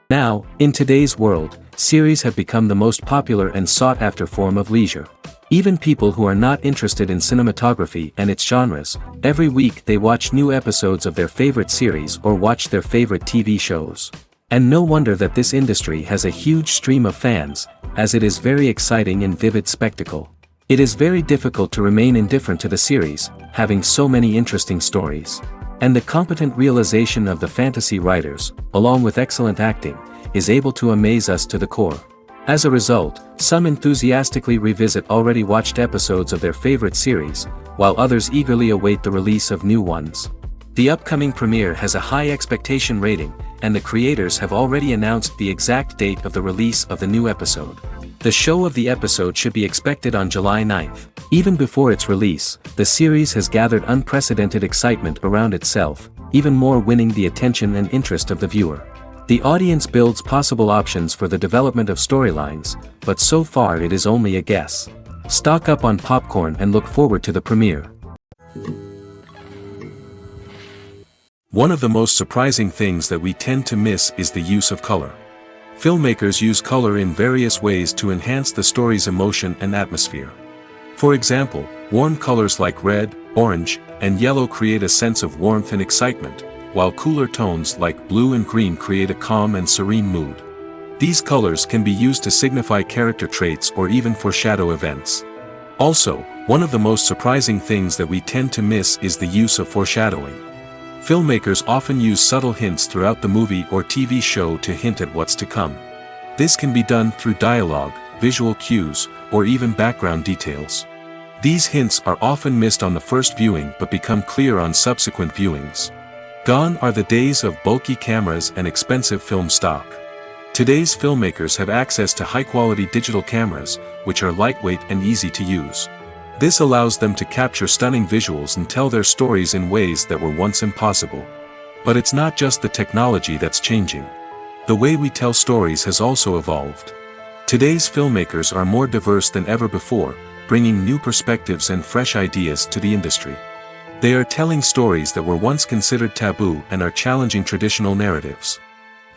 Now, in today's world, series have become the most popular and sought-after form of leisure. Even people who are not interested in cinematography and its genres, every week they watch new episodes of their favorite series or watch their favorite TV shows. And no wonder that this industry has a huge stream of fans, as it is very exciting and vivid spectacle. It is very difficult to remain indifferent to the series, having so many interesting stories. And the competent realization of the fantasy writers, along with excellent acting, is able to amaze us to the core. As a result, some enthusiastically revisit already watched episodes of their favorite series, while others eagerly await the release of new ones. The upcoming premiere has a high expectation rating, and the creators have already announced the exact date of the release of the new episode. The show of the episode should be expected on July 9th. Even before its release, the series has gathered unprecedented excitement around itself, even more winning the attention and interest of the viewer. The audience builds possible options for the development of storylines, but so far it is only a guess. Stock up on popcorn and look forward to the premiere. One of the most surprising things that we tend to miss is the use of color. Filmmakers use color in various ways to enhance the story's emotion and atmosphere. For example, warm colors like red, orange, and yellow create a sense of warmth and excitement, while cooler tones like blue and green create a calm and serene mood. These colors can be used to signify character traits or even foreshadow events. Also, one of the most surprising things that we tend to miss is the use of foreshadowing. Filmmakers often use subtle hints throughout the movie or TV show to hint at what's to come. This can be done through dialogue, visual cues, or even background details. These hints are often missed on the first viewing but become clear on subsequent viewings. Gone are the days of bulky cameras and expensive film stock. Today's filmmakers have access to high-quality digital cameras, which are lightweight and easy to use. This allows them to capture stunning visuals and tell their stories in ways that were once impossible. But it's not just the technology that's changing. The way we tell stories has also evolved. Today's filmmakers are more diverse than ever before, bringing new perspectives and fresh ideas to the industry. They are telling stories that were once considered taboo and are challenging traditional narratives.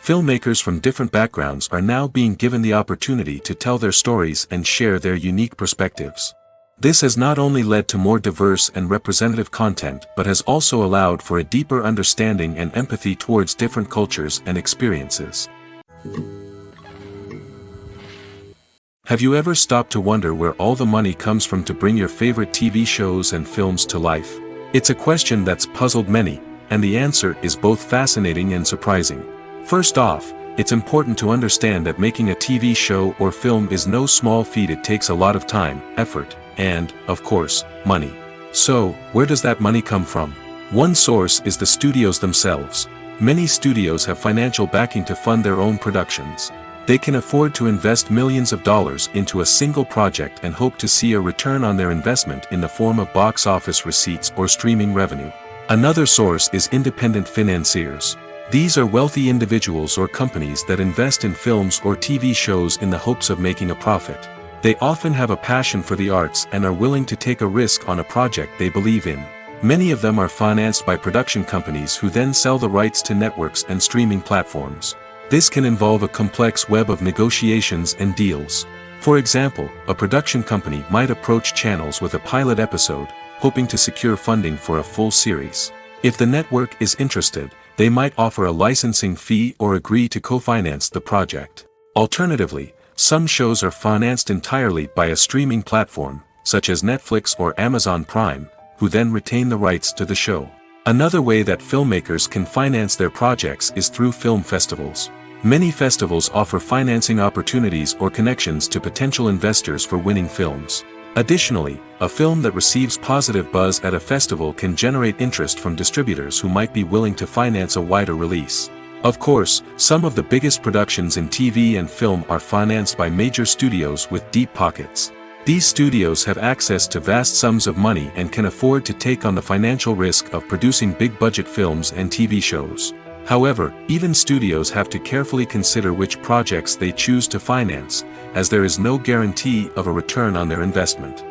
Filmmakers from different backgrounds are now being given the opportunity to tell their stories and share their unique perspectives. This has not only led to more diverse and representative content but has also allowed for a deeper understanding and empathy towards different cultures and experiences. Have you ever stopped to wonder where all the money comes from to bring your favorite TV shows and films to life? It's a question that's puzzled many, and the answer is both fascinating and surprising. First off, it's important to understand that making a TV show or film is no small feat. It takes a lot of time, effort, and, of course, money. So, where does that money come from? One source is the studios themselves. Many studios have financial backing to fund their own productions. They can afford to invest millions of dollars into a single project and hope to see a return on their investment in the form of box office receipts or streaming revenue. Another source is independent financiers. These are wealthy individuals or companies that invest in films or TV shows in the hopes of making a profit. They often have a passion for the arts and are willing to take a risk on a project they believe in. Many of them are financed by production companies who then sell the rights to networks and streaming platforms. This can involve a complex web of negotiations and deals. For example, a production company might approach channels with a pilot episode, hoping to secure funding for a full series. If the network is interested, they might offer a licensing fee or agree to co-finance the project. Alternatively, some shows are financed entirely by a streaming platform, such as Netflix or Amazon Prime, who then retain the rights to the show. Another way that filmmakers can finance their projects is through film festivals. Many festivals offer financing opportunities or connections to potential investors for winning films. Additionally, a film that receives positive buzz at a festival can generate interest from distributors who might be willing to finance a wider release. Of course, some of the biggest productions in TV and film are financed by major studios with deep pockets. These studios have access to vast sums of money and can afford to take on the financial risk of producing big-budget films and TV shows. However, even studios have to carefully consider which projects they choose to finance, as there is no guarantee of a return on their investment.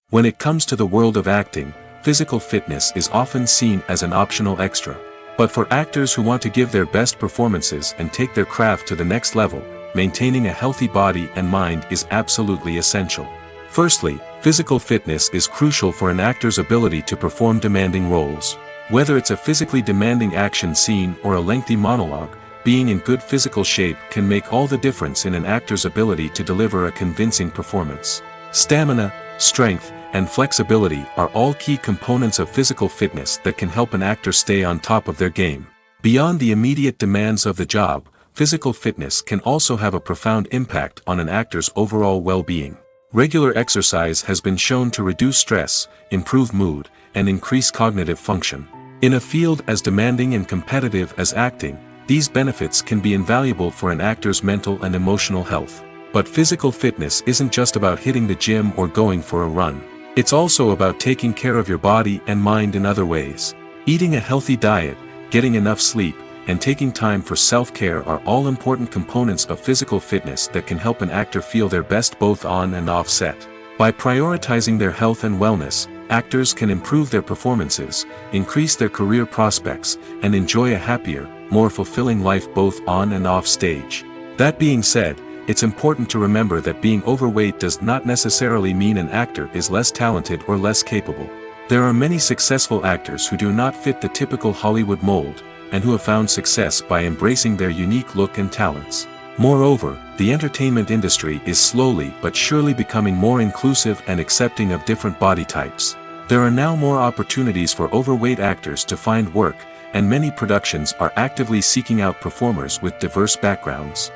When it comes to the world of acting, physical fitness is often seen as an optional extra. But for actors who want to give their best performances and take their craft to the next level, maintaining a healthy body and mind is absolutely essential. Firstly, physical fitness is crucial for an actor's ability to perform demanding roles. Whether it's a physically demanding action scene or a lengthy monologue, being in good physical shape can make all the difference in an actor's ability to deliver a convincing performance. Stamina, strength, and flexibility are all key components of physical fitness that can help an actor stay on top of their game. Beyond the immediate demands of the job, physical fitness can also have a profound impact on an actor's overall well-being. Regular exercise has been shown to reduce stress, improve mood, and increase cognitive function. In a field as demanding and competitive as acting, these benefits can be invaluable for an actor's mental and emotional health. But physical fitness isn't just about hitting the gym or going for a run. It's also about taking care of your body and mind in other ways. Eating a healthy diet, getting enough sleep, and taking time for self-care are all important components of physical fitness that can help an actor feel their best both on and off set. By prioritizing their health and wellness, actors can improve their performances, increase their career prospects, and enjoy a happier, more fulfilling life both on and off stage. That being said, it's important to remember that being overweight does not necessarily mean an actor is less talented or less capable. There are many successful actors who do not fit the typical Hollywood mold, and who have found success by embracing their unique look and talents. Moreover, the entertainment industry is slowly but surely becoming more inclusive and accepting of different body types. There are now more opportunities for overweight actors to find work, and many productions are actively seeking out performers with diverse backgrounds.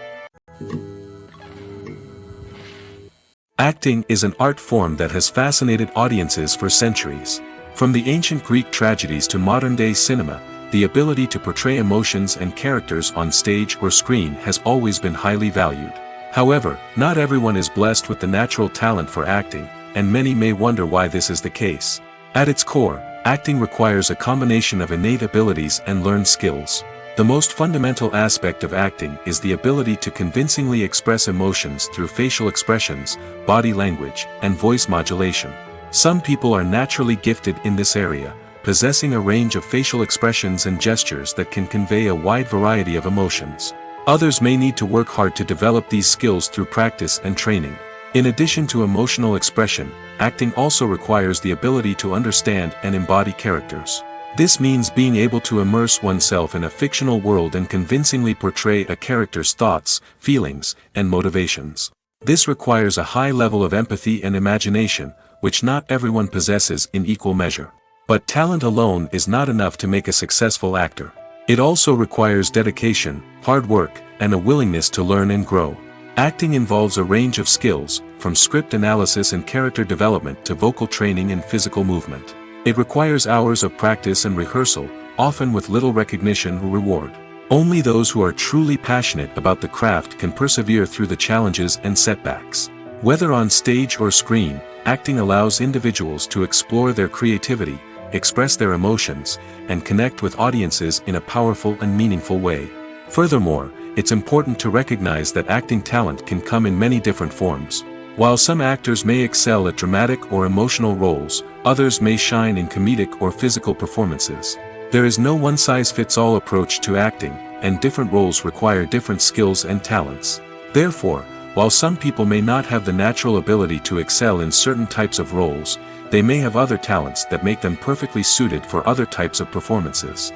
Acting is an art form that has fascinated audiences for centuries. From the ancient Greek tragedies to modern-day cinema, the ability to portray emotions and characters on stage or screen has always been highly valued. However, not everyone is blessed with the natural talent for acting, and many may wonder why this is the case. At its core, acting requires a combination of innate abilities and learned skills. The most fundamental aspect of acting is the ability to convincingly express emotions through facial expressions, body language, and voice modulation. Some people are naturally gifted in this area, possessing a range of facial expressions and gestures that can convey a wide variety of emotions. Others may need to work hard to develop these skills through practice and training. In addition to emotional expression, acting also requires the ability to understand and embody characters. This means being able to immerse oneself in a fictional world and convincingly portray a character's thoughts, feelings, and motivations. This requires a high level of empathy and imagination, which not everyone possesses in equal measure. But talent alone is not enough to make a successful actor. It also requires dedication, hard work, and a willingness to learn and grow. Acting involves a range of skills, from script analysis and character development to vocal training and physical movement. It requires hours of practice and rehearsal, often with little recognition or reward. Only those who are truly passionate about the craft can persevere through the challenges and setbacks. Whether on stage or screen, acting allows individuals to explore their creativity, express their emotions, and connect with audiences in a powerful and meaningful way. Furthermore, it's important to recognize that acting talent can come in many different forms. While some actors may excel at dramatic or emotional roles, others may shine in comedic or physical performances. There is no one-size-fits-all approach to acting, and different roles require different skills and talents. Therefore, while some people may not have the natural ability to excel in certain types of roles, they may have other talents that make them perfectly suited for other types of performances.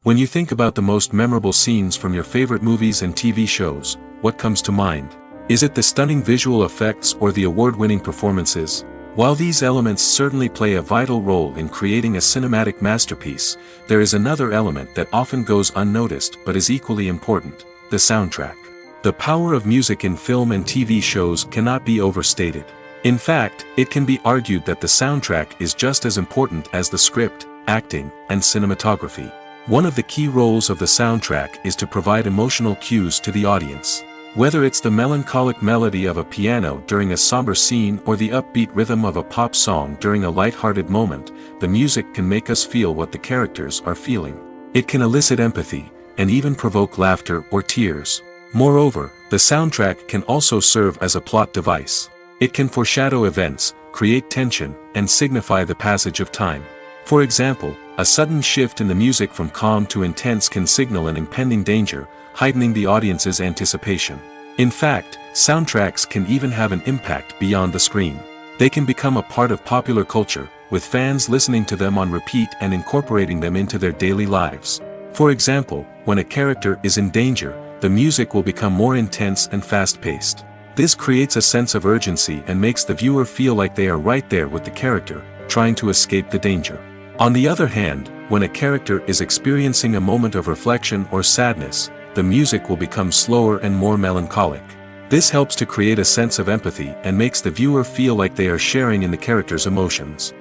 When you think about the most memorable scenes from your favorite movies and TV shows, what comes to mind? Is it the stunning visual effects or the award-winning performances? While these elements certainly play a vital role in creating a cinematic masterpiece, there is another element that often goes unnoticed but is equally important: the soundtrack. The power of music in film and TV shows cannot be overstated. In fact, it can be argued that the soundtrack is just as important as the script, acting, and cinematography. One of the key roles of the soundtrack is to provide emotional cues to the audience. Whether it's the melancholic melody of a piano during a somber scene or the upbeat rhythm of a pop song during a light-hearted moment, the music can make us feel what the characters are feeling. It can elicit empathy, and even provoke laughter or tears. Moreover, the soundtrack can also serve as a plot device. It can foreshadow events, create tension, and signify the passage of time. For example, a sudden shift in the music from calm to intense can signal an impending danger, heightening the audience's anticipation. In fact, soundtracks can even have an impact beyond the screen. They can become a part of popular culture, with fans listening to them on repeat and incorporating them into their daily lives. For example, when a character is in danger, the music will become more intense and fast-paced. This creates a sense of urgency and makes the viewer feel like they are right there with the character, trying to escape the danger. On the other hand, when a character is experiencing a moment of reflection or sadness, the music will become slower and more melancholic. This helps to create a sense of empathy and makes the viewer feel like they are sharing in the character's emotions.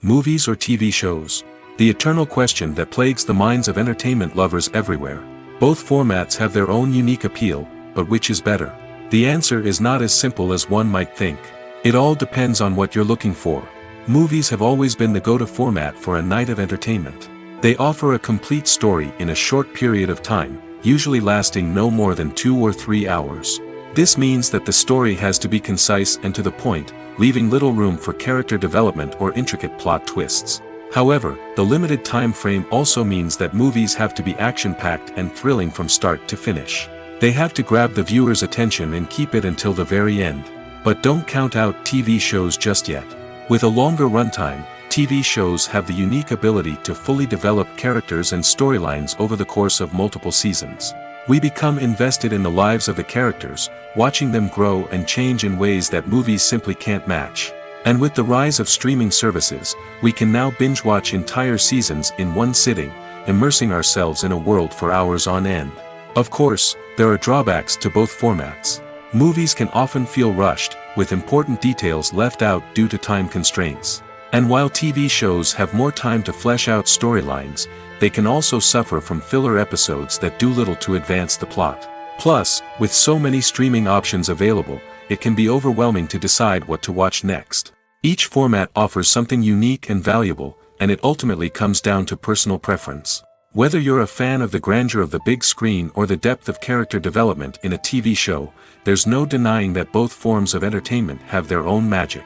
Movies or TV shows? The eternal question that plagues the minds of entertainment lovers everywhere. Both formats have their own unique appeal, but which is better? The answer is not as simple as one might think. It all depends on what you're looking for. Movies have always been the go-to format for a night of entertainment. They offer a complete story in a short period of time, usually lasting no more than 2 or 3 hours. This means that the story has to be concise and to the point, leaving little room for character development or intricate plot twists. However, the limited time frame also means that movies have to be action-packed and thrilling from start to finish. They have to grab the viewer's attention and keep it until the very end. But don't count out TV shows just yet. With a longer runtime, TV shows have the unique ability to fully develop characters and storylines over the course of multiple seasons. We become invested in the lives of the characters, watching them grow and change in ways that movies simply can't match. And with the rise of streaming services, we can now binge-watch entire seasons in one sitting, immersing ourselves in a world for hours on end. Of course, there are drawbacks to both formats. Movies can often feel rushed, with important details left out due to time constraints. And while TV shows have more time to flesh out storylines, they can also suffer from filler episodes that do little to advance the plot. Plus, with so many streaming options available, it can be overwhelming to decide what to watch next. Each format offers something unique and valuable, and it ultimately comes down to personal preference. Whether you're a fan of the grandeur of the big screen or the depth of character development in a TV show, there's no denying that both forms of entertainment have their own magic.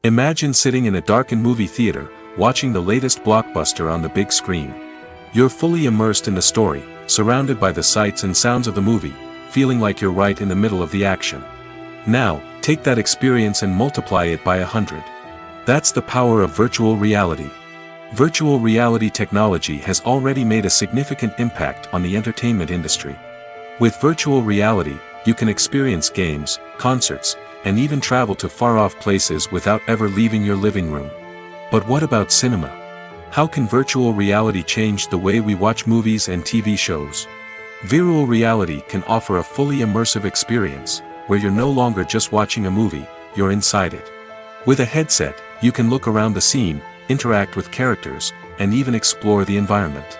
Imagine sitting in a darkened movie theater, watching the latest blockbuster on the big screen. You're fully immersed in the story, surrounded by the sights and sounds of the movie, feeling like you're right in the middle of the action. Now, take that experience and multiply it by 100. That's the power of virtual reality. Virtual reality technology has already made a significant impact on the entertainment industry. With virtual reality, you can experience games, concerts, and even travel to far-off places without ever leaving your living room. But what about cinema? How can virtual reality change the way we watch movies and TV shows? Virtual reality can offer a fully immersive experience, where you're no longer just watching a movie, you're inside it. With a headset, you can look around the scene, interact with characters, and even explore the environment.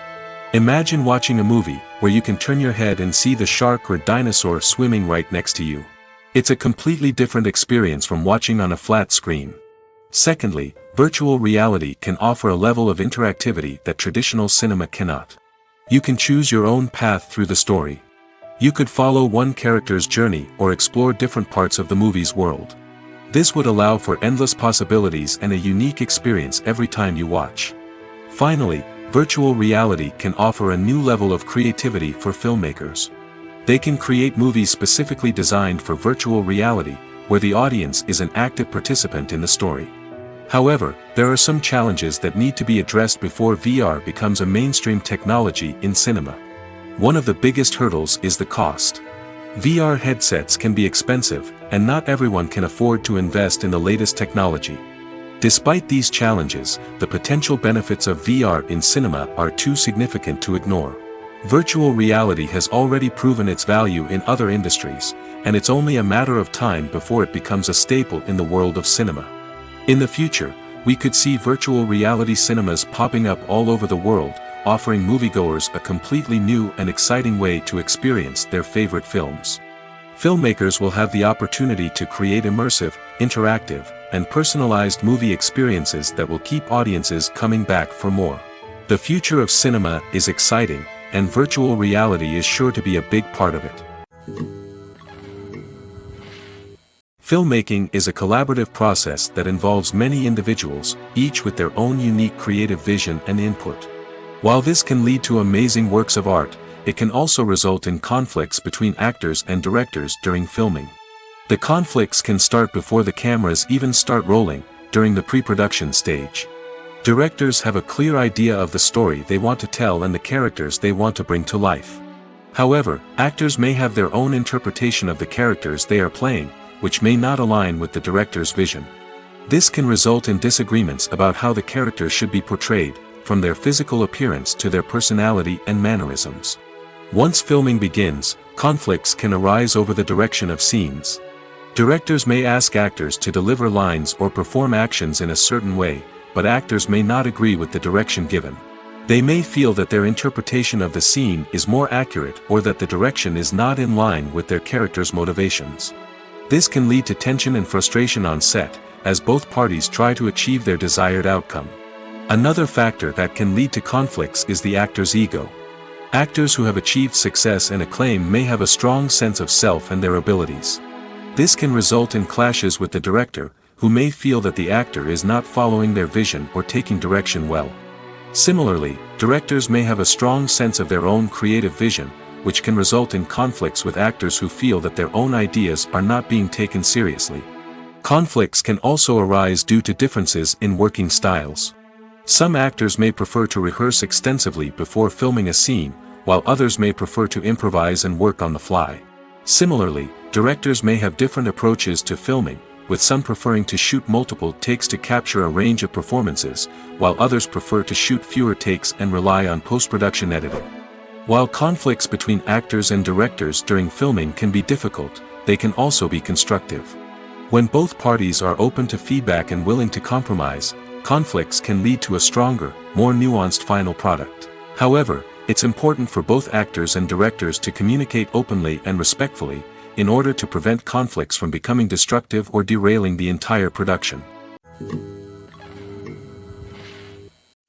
Imagine watching a movie where you can turn your head and see the shark or dinosaur swimming right next to you. It's a completely different experience from watching on a flat screen. Secondly, virtual reality can offer a level of interactivity that traditional cinema cannot. You can choose your own path through the story. You could follow one character's journey or explore different parts of the movie's world. This would allow for endless possibilities and a unique experience every time you watch. Finally, virtual reality can offer a new level of creativity for filmmakers. They can create movies specifically designed for virtual reality, where the audience is an active participant in the story. However, there are some challenges that need to be addressed before VR becomes a mainstream technology in cinema. One of the biggest hurdles is the cost. VR headsets can be expensive, and not everyone can afford to invest in the latest technology. Despite these challenges, the potential benefits of VR in cinema are too significant to ignore. Virtual reality has already proven its value in other industries, and it's only a matter of time before it becomes a staple in the world of cinema. In the future, we could see virtual reality cinemas popping up all over the world, offering moviegoers a completely new and exciting way to experience their favorite films. Filmmakers will have the opportunity to create immersive, interactive, and personalized movie experiences that will keep audiences coming back for more. The future of cinema is exciting, and virtual reality is sure to be a big part of it. Filmmaking is a collaborative process that involves many individuals, each with their own unique creative vision and input. While this can lead to amazing works of art, it can also result in conflicts between actors and directors during filming. The conflicts can start before the cameras even start rolling, during the pre-production stage. Directors have a clear idea of the story they want to tell and the characters they want to bring to life. However, actors may have their own interpretation of the characters they are playing, which may not align with the director's vision. This can result in disagreements about how the characters should be portrayed, from their physical appearance to their personality and mannerisms. Once filming begins, conflicts can arise over the direction of scenes. Directors may ask actors to deliver lines or perform actions in a certain way, but actors may not agree with the direction given. They may feel that their interpretation of the scene is more accurate or that the direction is not in line with their character's motivations. This can lead to tension and frustration on set, as both parties try to achieve their desired outcome. Another factor that can lead to conflicts is the actor's ego. Actors who have achieved success and acclaim may have a strong sense of self and their abilities. This can result in clashes with the director, who may feel that the actor is not following their vision or taking direction well. Similarly, directors may have a strong sense of their own creative vision, which can result in conflicts with actors who feel that their own ideas are not being taken seriously. Conflicts can also arise due to differences in working styles. Some actors may prefer to rehearse extensively before filming a scene, while others may prefer to improvise and work on the fly. Similarly, directors may have different approaches to filming, with some preferring to shoot multiple takes to capture a range of performances, while others prefer to shoot fewer takes and rely on post-production editing. While conflicts between actors and directors during filming can be difficult, they can also be constructive. When both parties are open to feedback and willing to compromise, conflicts can lead to a stronger, more nuanced final product. However, it's important for both actors and directors to communicate openly and respectfully, in order to prevent conflicts from becoming destructive or derailing the entire production.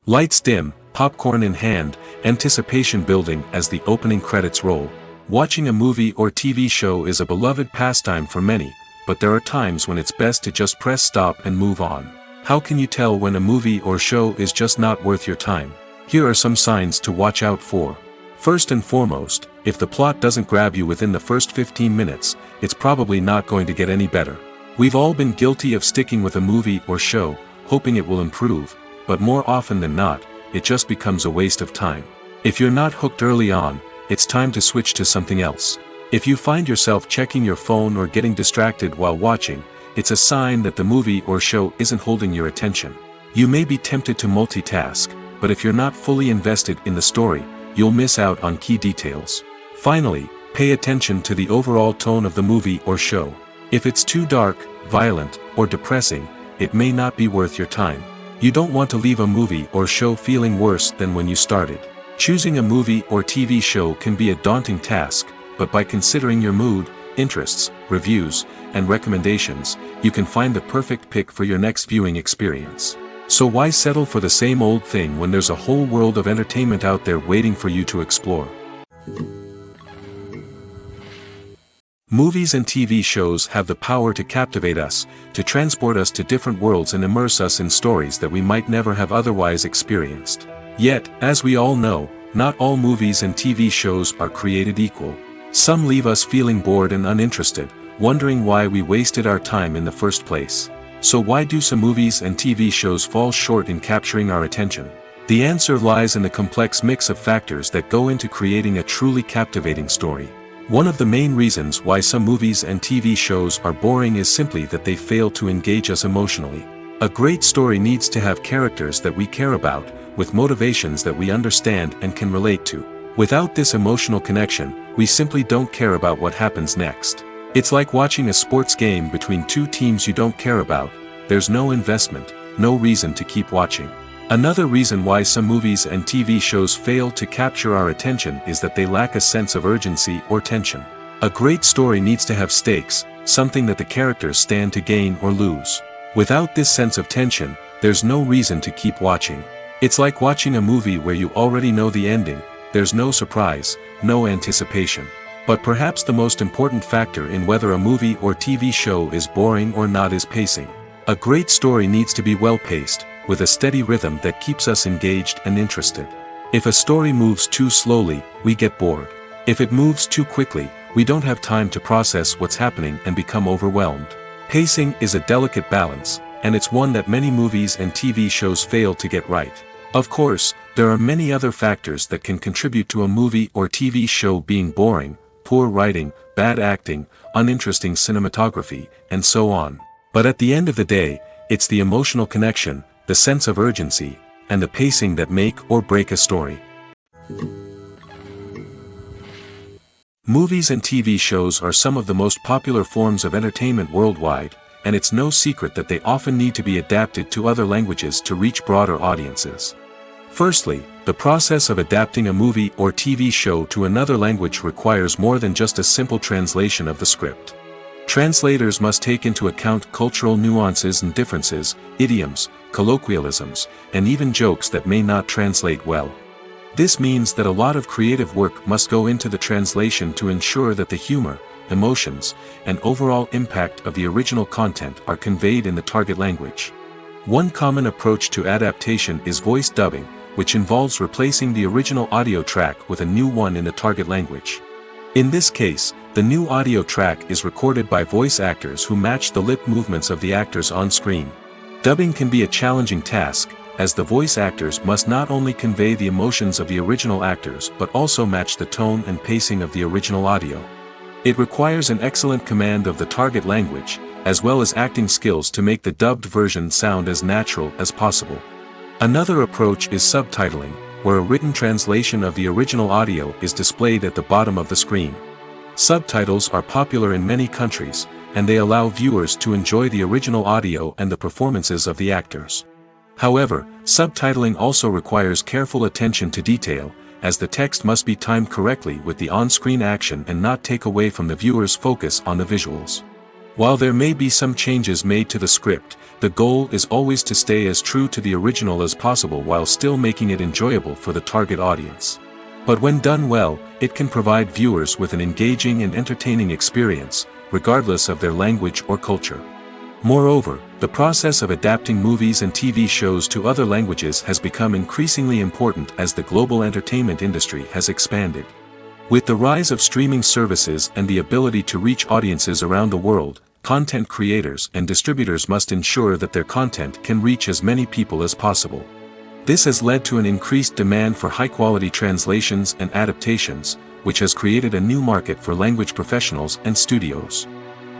Lights dim, popcorn in hand, anticipation building as the opening credits roll. Watching a movie or TV show is a beloved pastime for many, but there are times when it's best to just press stop and move on. How can you tell when a movie or show is just not worth your time? Here are some signs to watch out for. First and foremost, if the plot doesn't grab you within the first 15 minutes, it's probably not going to get any better. We've all been guilty of sticking with a movie or show, hoping it will improve, but more often than not, it just becomes a waste of time. If you're not hooked early on, it's time to switch to something else. If you find yourself checking your phone or getting distracted while watching, it's a sign that the movie or show isn't holding your attention. You may be tempted to multitask, but if you're not fully invested in the story, you'll miss out on key details. Finally, pay attention to the overall tone of the movie or show. If it's too dark, violent, or depressing, it may not be worth your time. You don't want to leave a movie or show feeling worse than when you started. Choosing a movie or TV show can be a daunting task, but by considering your mood, interests, reviews, and recommendations, you can find the perfect pick for your next viewing experience. So why settle for the same old thing when there's a whole world of entertainment out there waiting for you to explore? Movies and TV shows have the power to captivate us, to transport us to different worlds and immerse us in stories that we might never have otherwise experienced. Yet, as we all know, not all movies and TV shows are created equal. Some leave us feeling bored and uninterested, wondering why we wasted our time in the first place. So why do some movies and TV shows fall short in capturing our attention? The answer lies in the complex mix of factors that go into creating a truly captivating story. One of the main reasons why some movies and TV shows are boring is simply that they fail to engage us emotionally. A great story needs to have characters that we care about, with motivations that we understand and can relate to. Without this emotional connection, we simply don't care about what happens next. It's like watching a sports game between two teams you don't care about. There's no investment, no reason to keep watching. Another reason why some movies and TV shows fail to capture our attention is that they lack a sense of urgency or tension. A great story needs to have stakes, something that the characters stand to gain or lose. Without this sense of tension, there's no reason to keep watching. It's like watching a movie where you already know the ending. There's no surprise, no anticipation. But perhaps the most important factor in whether a movie or TV show is boring or not is pacing. A great story needs to be well-paced, with a steady rhythm that keeps us engaged and interested. If a story moves too slowly, we get bored. If it moves too quickly, we don't have time to process what's happening and become overwhelmed. Pacing is a delicate balance, and it's one that many movies and TV shows fail to get right. Of course, there are many other factors that can contribute to a movie or TV show being boring: poor writing, bad acting, uninteresting cinematography, and so on. But at the end of the day, it's the emotional connection, the sense of urgency, and the pacing that make or break a story. Movies and TV shows are some of the most popular forms of entertainment worldwide, and it's no secret that they often need to be adapted to other languages to reach broader audiences. Firstly, the process of adapting a movie or TV show to another language requires more than just a simple translation of the script. Translators must take into account cultural nuances and differences, idioms, colloquialisms, and even jokes that may not translate well. This means that a lot of creative work must go into the translation to ensure that the humor, emotions, and overall impact of the original content are conveyed in the target language. One common approach to adaptation is voice dubbing, which involves replacing the original audio track with a new one in the target language. In this case, the new audio track is recorded by voice actors who match the lip movements of the actors on screen. Dubbing can be a challenging task, as the voice actors must not only convey the emotions of the original actors but also match the tone and pacing of the original audio. It requires an excellent command of the target language, as well as acting skills to make the dubbed version sound as natural as possible. Another approach is subtitling, where a written translation of the original audio is displayed at the bottom of the screen. Subtitles are popular in many countries, and they allow viewers to enjoy the original audio and the performances of the actors. However, subtitling also requires careful attention to detail, as the text must be timed correctly with the on-screen action and not take away from the viewer's focus on the visuals. While there may be some changes made to the script, the goal is always to stay as true to the original as possible while still making it enjoyable for the target audience. But when done well, it can provide viewers with an engaging and entertaining experience, regardless of their language or culture. Moreover, the process of adapting movies and TV shows to other languages has become increasingly important as the global entertainment industry has expanded. With the rise of streaming services and the ability to reach audiences around the world, content creators and distributors must ensure that their content can reach as many people as possible. This has led to an increased demand for high-quality translations and adaptations, which has created a new market for language professionals and studios.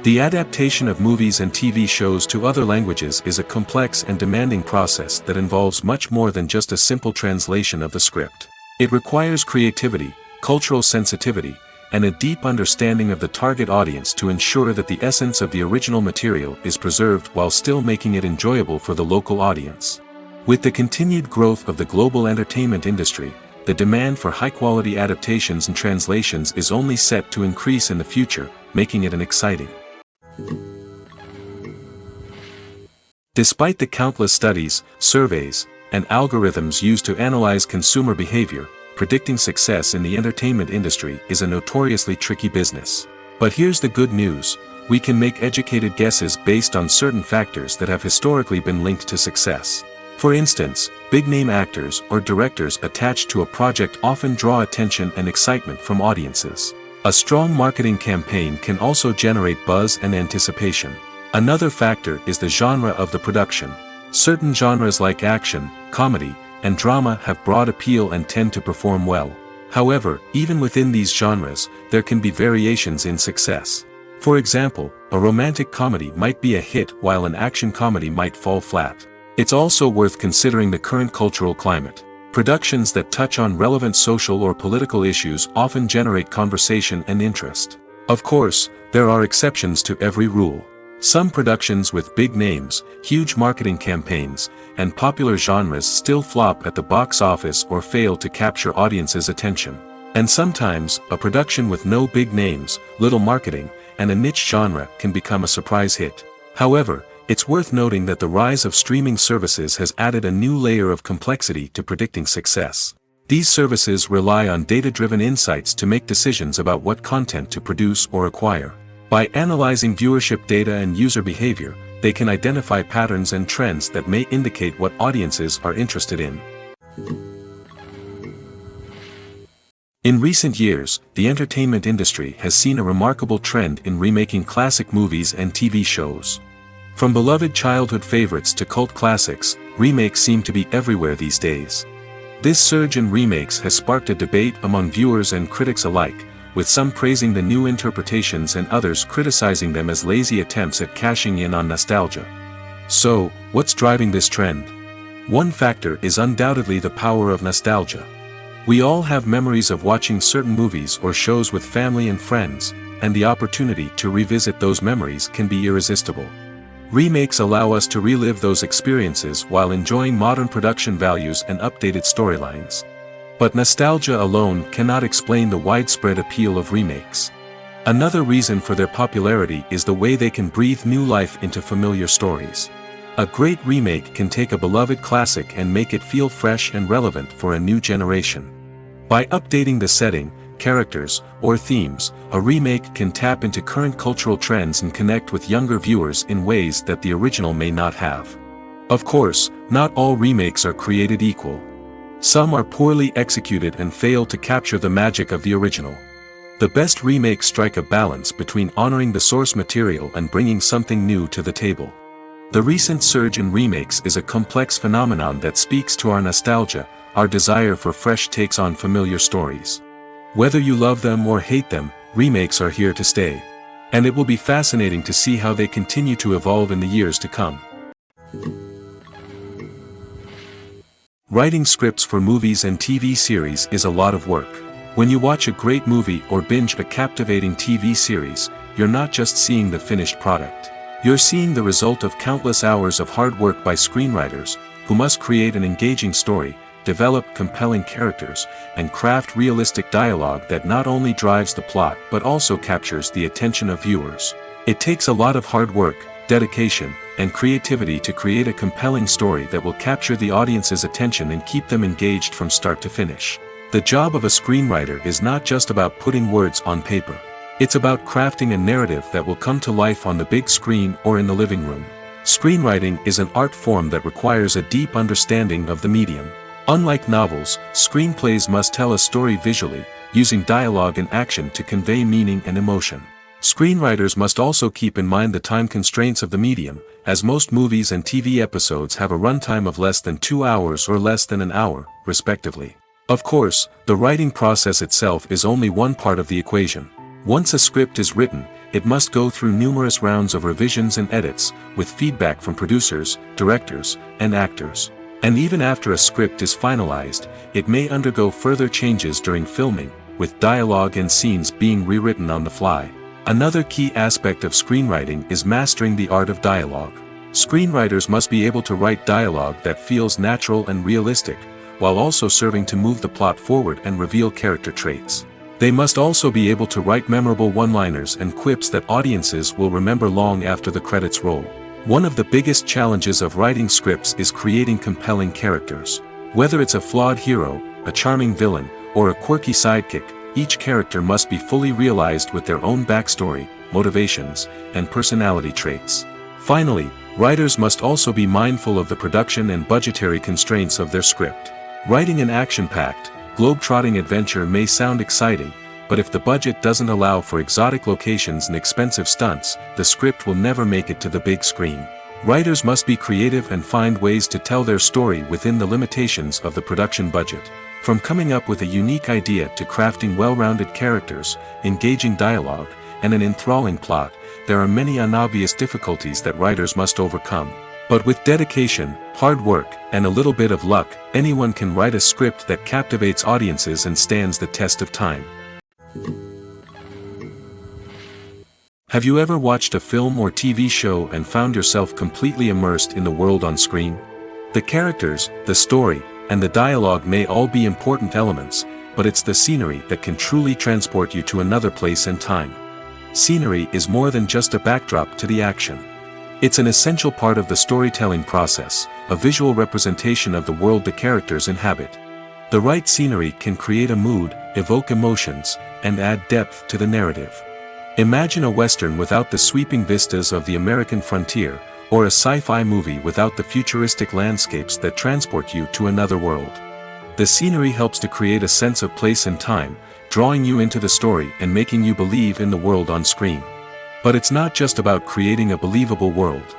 The adaptation of movies and TV shows to other languages is a complex and demanding process that involves much more than just a simple translation of the script. It requires creativity, cultural sensitivity, and a deep understanding of the target audience to ensure that the essence of the original material is preserved while still making it enjoyable for the local audience. With the continued growth of the global entertainment industry, the demand for high-quality adaptations and translations is only set to increase in the future, making it an exciting. Despite the countless studies, surveys, and algorithms used to analyze consumer behavior, predicting success in the entertainment industry is a notoriously tricky business. But here's the good news: we can make educated guesses based on certain factors that have historically been linked to success. For instance, big-name actors or directors attached to a project often draw attention and excitement from audiences. A strong marketing campaign can also generate buzz and anticipation. Another factor is the genre of the production. Certain genres like action, comedy, and drama have broad appeal and tend to perform well. However, even within these genres, there can be variations in success. For example, a romantic comedy might be a hit while an action comedy might fall flat. It's also worth considering the current cultural climate. Productions that touch on relevant social or political issues often generate conversation and interest. Of course, there are exceptions to every rule. Some productions with big names, huge marketing campaigns, and popular genres still flop at the box office or fail to capture audiences' attention. And sometimes, a production with no big names, little marketing, and a niche genre can become a surprise hit. However, it's worth noting that the rise of streaming services has added a new layer of complexity to predicting success. These services rely on data-driven insights to make decisions about what content to produce or acquire. By analyzing viewership data and user behavior, they can identify patterns and trends that may indicate what audiences are interested in. In recent years, the entertainment industry has seen a remarkable trend in remaking classic movies and TV shows. From beloved childhood favorites to cult classics, remakes seem to be everywhere these days. This surge in remakes has sparked a debate among viewers and critics alike, with some praising the new interpretations and others criticizing them as lazy attempts at cashing in on nostalgia. So, what's driving this trend? One factor is undoubtedly the power of nostalgia. We all have memories of watching certain movies or shows with family and friends, and the opportunity to revisit those memories can be irresistible. Remakes allow us to relive those experiences while enjoying modern production values and updated storylines. But nostalgia alone cannot explain the widespread appeal of remakes. Another reason for their popularity is the way they can breathe new life into familiar stories. A great remake can take a beloved classic and make it feel fresh and relevant for a new generation. By updating the setting, characters, or themes, a remake can tap into current cultural trends and connect with younger viewers in ways that the original may not have. Of course, not all remakes are created equal. Some are poorly executed and fail to capture the magic of the original. The best remakes strike a balance between honoring the source material and bringing something new to the table. The recent surge in remakes is a complex phenomenon that speaks to our nostalgia, our desire for fresh takes on familiar stories. Whether you love them or hate them, remakes are here to stay. And it will be fascinating to see how they continue to evolve in the years to come. Writing scripts for movies and TV series is a lot of work. When you watch a great movie or binge a captivating TV series, you're not just seeing the finished product. You're seeing the result of countless hours of hard work by screenwriters, who must create an engaging story, develop compelling characters, and craft realistic dialogue that not only drives the plot but also captures the attention of viewers. It takes a lot of hard work, dedication, and creativity to create a compelling story that will capture the audience's attention and keep them engaged from start to finish. The job of a screenwriter is not just about putting words on paper. It's about crafting a narrative that will come to life on the big screen or in the living room. Screenwriting is an art form that requires a deep understanding of the medium. Unlike novels, screenplays must tell a story visually, using dialogue and action to convey meaning and emotion. Screenwriters must also keep in mind the time constraints of the medium, as most movies and TV episodes have a runtime of less than 2 hours or less than an hour, respectively. Of course, the writing process itself is only one part of the equation. Once a script is written, it must go through numerous rounds of revisions and edits, with feedback from producers, directors, and actors. And even after a script is finalized, it may undergo further changes during filming, with dialogue and scenes being rewritten on the fly. Another key aspect of screenwriting is mastering the art of dialogue. Screenwriters must be able to write dialogue that feels natural and realistic, while also serving to move the plot forward and reveal character traits. They must also be able to write memorable one-liners and quips that audiences will remember long after the credits roll. One of the biggest challenges of writing scripts is creating compelling characters. Whether it's a flawed hero, a charming villain, or a quirky sidekick, each character must be fully realized with their own backstory, motivations, and personality traits. Finally, writers must also be mindful of the production and budgetary constraints of their script. Writing an action-packed, globe-trotting adventure may sound exciting, but if the budget doesn't allow for exotic locations and expensive stunts, the script will never make it to the big screen. Writers must be creative and find ways to tell their story within the limitations of the production budget. From coming up with a unique idea to crafting well-rounded characters, engaging dialogue, and an enthralling plot, there are many unobvious difficulties that writers must overcome. But with dedication, hard work, and a little bit of luck, anyone can write a script that captivates audiences and stands the test of time. Have you ever watched a film or TV show and found yourself completely immersed in the world on screen? The characters, the story, and the dialogue may all be important elements, but it's the scenery that can truly transport you to another place and time. Scenery is more than just a backdrop to the action. It's an essential part of the storytelling process, a visual representation of the world the characters inhabit. The The right scenery can create a mood, evoke emotions, and add depth to the narrative. Imagine a western without the sweeping vistas of the American frontier, or a sci-fi movie without the futuristic landscapes that transport you to another world. The scenery helps to create a sense of place and time, drawing you into the story and making you believe in the world on screen. But it's not just about creating a believable world.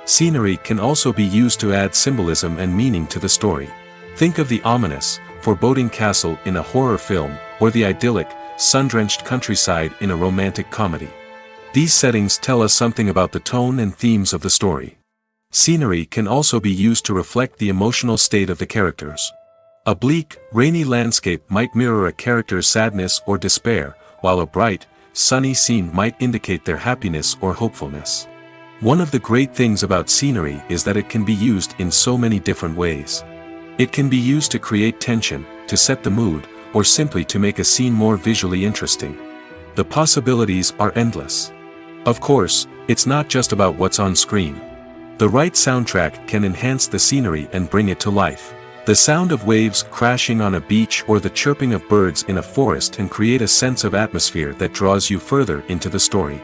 Scenery can also be used to add symbolism and meaning to the story. Think of the ominous, foreboding castle in a horror film, or the idyllic, sun-drenched countryside in a romantic comedy. These settings tell us something about the tone and themes of the story. Scenery can also be used to reflect the emotional state of the characters. A bleak, rainy landscape might mirror a character's sadness or despair, while a bright, sunny scene might indicate their happiness or hopefulness. One of the great things about scenery is that it can be used in so many different ways. It can be used to create tension, to set the mood, or simply to make a scene more visually interesting. The possibilities are endless. Of course, it's not just about what's on screen. The right soundtrack can enhance the scenery and bring it to life. The sound of waves crashing on a beach or the chirping of birds in a forest can create a sense of atmosphere that draws you further into the story.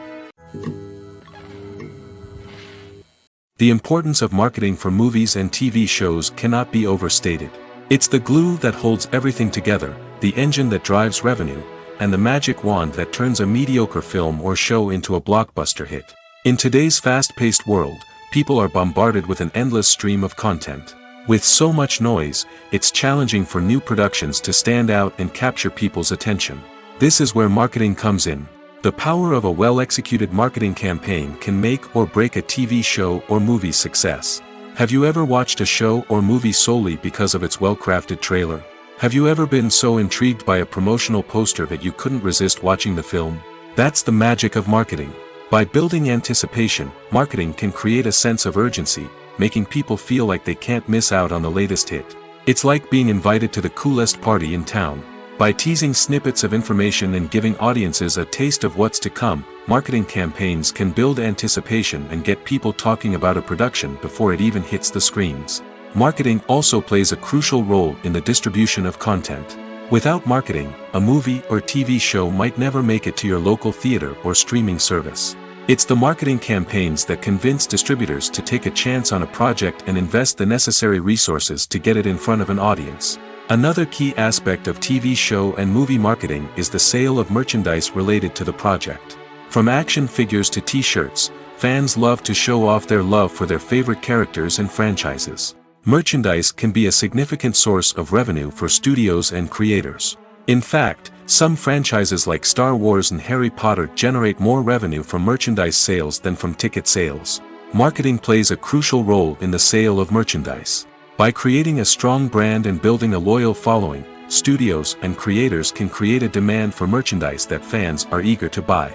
The importance of marketing for movies and TV shows cannot be overstated. It's the glue that holds everything together, the engine that drives revenue, and the magic wand that turns a mediocre film or show into a blockbuster hit. In today's fast-paced world, people are bombarded with an endless stream of content. With so much noise, it's challenging for new productions to stand out and capture people's attention. This is where marketing comes in. The power of a well-executed marketing campaign can make or break a TV show or movie's success. Have you ever watched a show or movie solely because of its well-crafted trailer? Have you ever been so intrigued by a promotional poster that you couldn't resist watching the film? That's the magic of marketing. By building anticipation, marketing can create a sense of urgency, making people feel like they can't miss out on the latest hit. It's like being invited to the coolest party in town. By teasing snippets of information and giving audiences a taste of what's to come, marketing campaigns can build anticipation and get people talking about a production before it even hits the screens. Marketing also plays a crucial role in the distribution of content. Without marketing, a movie or TV show might never make it to your local theater or streaming service. It's the marketing campaigns that convince distributors to take a chance on a project and invest the necessary resources to get it in front of an audience. Another key aspect of TV show and movie marketing is the sale of merchandise related to the project. From action figures to t-shirts, fans love to show off their love for their favorite characters and franchises. Merchandise can be a significant source of revenue for studios and creators. In fact, some franchises like Star Wars and Harry Potter generate more revenue from merchandise sales than from ticket sales. Marketing plays a crucial role in the sale of merchandise. By creating a strong brand and building a loyal following, studios and creators can create a demand for merchandise that fans are eager to buy.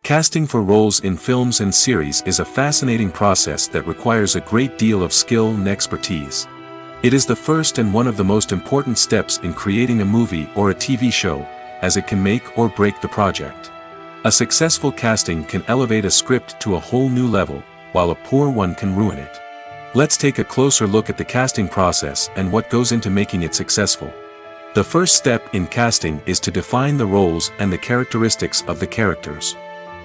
Casting for roles in films and series is a fascinating process that requires a great deal of skill and expertise. It is the first and one of the most important steps in creating a movie or a TV show, as it can make or break the project. A successful casting can elevate a script to a whole new level, while a poor one can ruin it. Let's take a closer look at the casting process and what goes into making it successful. The first step in casting is to define the roles and the characteristics of the characters.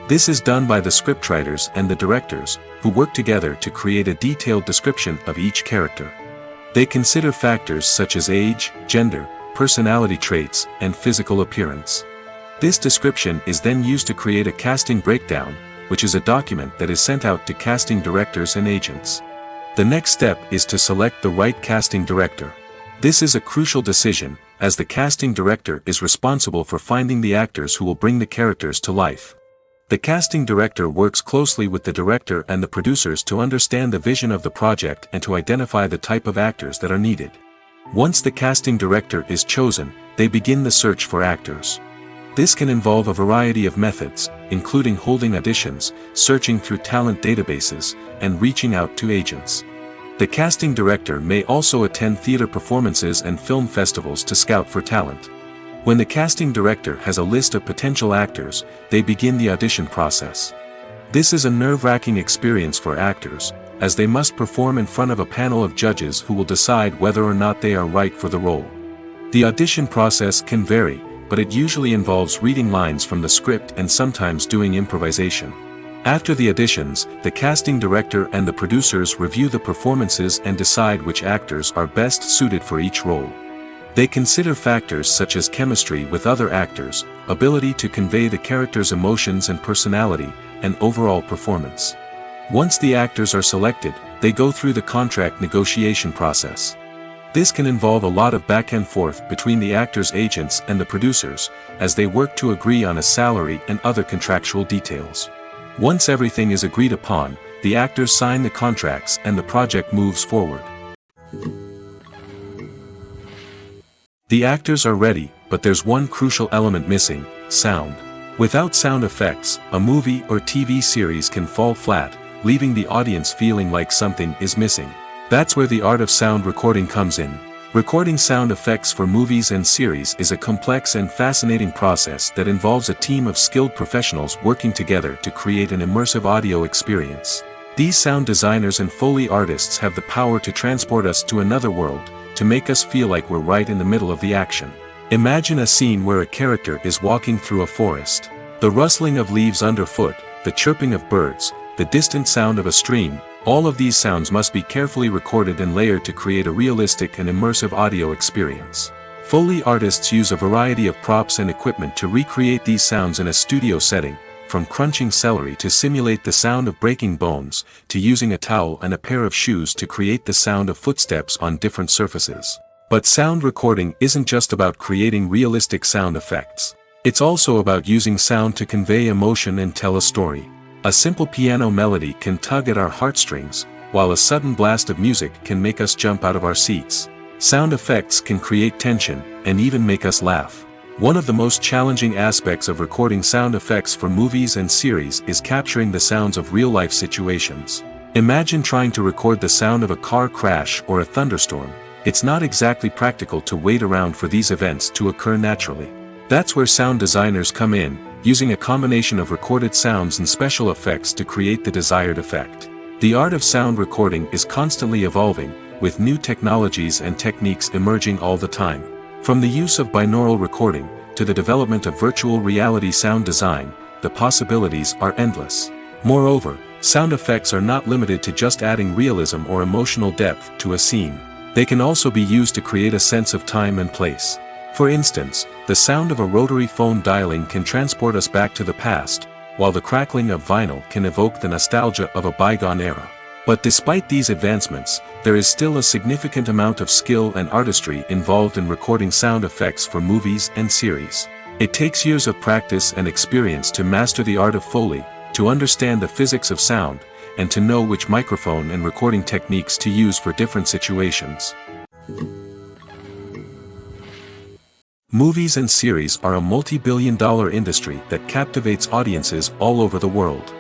This is done by the scriptwriters and the directors, who work together to create a detailed description of each character. They consider factors such as age, gender, personality traits, and physical appearance. This description is then used to create a casting breakdown, which is a document that is sent out to casting directors and agents. The next step is to select the right casting director. This is a crucial decision, as the casting director is responsible for finding the actors who will bring the characters to life. The casting director works closely with the director and the producers to understand the vision of the project and to identify the type of actors that are needed. Once the casting director is chosen, they begin the search for actors. This can involve a variety of methods, including holding auditions, searching through talent databases, and reaching out to agents. The casting director may also attend theater performances and film festivals to scout for talent. When the casting director has a list of potential actors, they begin the audition process. This is a nerve-wracking experience for actors, as they must perform in front of a panel of judges who will decide whether or not they are right for the role. The audition process can vary, but it usually involves reading lines from the script and sometimes doing improvisation. After the auditions, the casting director and the producers review the performances and decide which actors are best suited for each role. They consider factors such as chemistry with other actors, ability to convey the character's emotions and personality, and overall performance. Once the actors are selected, they go through the contract negotiation process. This can involve a lot of back and forth between the actors' agents and the producers, as they work to agree on a salary and other contractual details. Once everything is agreed upon, the actors sign the contracts and the project moves forward. The actors are ready, but there's one crucial element missing: sound. Without sound effects, a movie or TV series can fall flat, leaving the audience feeling like something is missing. That's where the art of sound recording comes in. Recording sound effects for movies and series is a complex and fascinating process that involves a team of skilled professionals working together to create an immersive audio experience. These sound designers and Foley artists have the power to transport us to another world, to make us feel like we're right in the middle of the action. Imagine a scene where a character is walking through a forest. The rustling of leaves underfoot, the chirping of birds, the distant sound of a stream, all of these sounds must be carefully recorded and layered to create a realistic and immersive audio experience. Foley artists use a variety of props and equipment to recreate these sounds in a studio setting, from crunching celery to simulate the sound of breaking bones, to using a towel and a pair of shoes to create the sound of footsteps on different surfaces. But sound recording isn't just about creating realistic sound effects. It's also about using sound to convey emotion and tell a story. A simple piano melody can tug at our heartstrings, while a sudden blast of music can make us jump out of our seats. Sound effects can create tension, and even make us laugh. One of the most challenging aspects of recording sound effects for movies and series is capturing the sounds of real-life situations. Imagine trying to record the sound of a car crash or a thunderstorm. It's not exactly practical to wait around for these events to occur naturally. That's where sound designers come in, using a combination of recorded sounds and special effects to create the desired effect. The art of sound recording is constantly evolving, with new technologies and techniques emerging all the time. From the use of binaural recording, to the development of virtual reality sound design, the possibilities are endless. Moreover, sound effects are not limited to just adding realism or emotional depth to a scene. They can also be used to create a sense of time and place. For instance, the sound of a rotary phone dialing can transport us back to the past, while the crackling of vinyl can evoke the nostalgia of a bygone era. But despite these advancements, there is still a significant amount of skill and artistry involved in recording sound effects for movies and series. It takes years of practice and experience to master the art of Foley, to understand the physics of sound, and to know which microphone and recording techniques to use for different situations. Movies and series are a multi-billion-dollar industry that captivates audiences all over the world.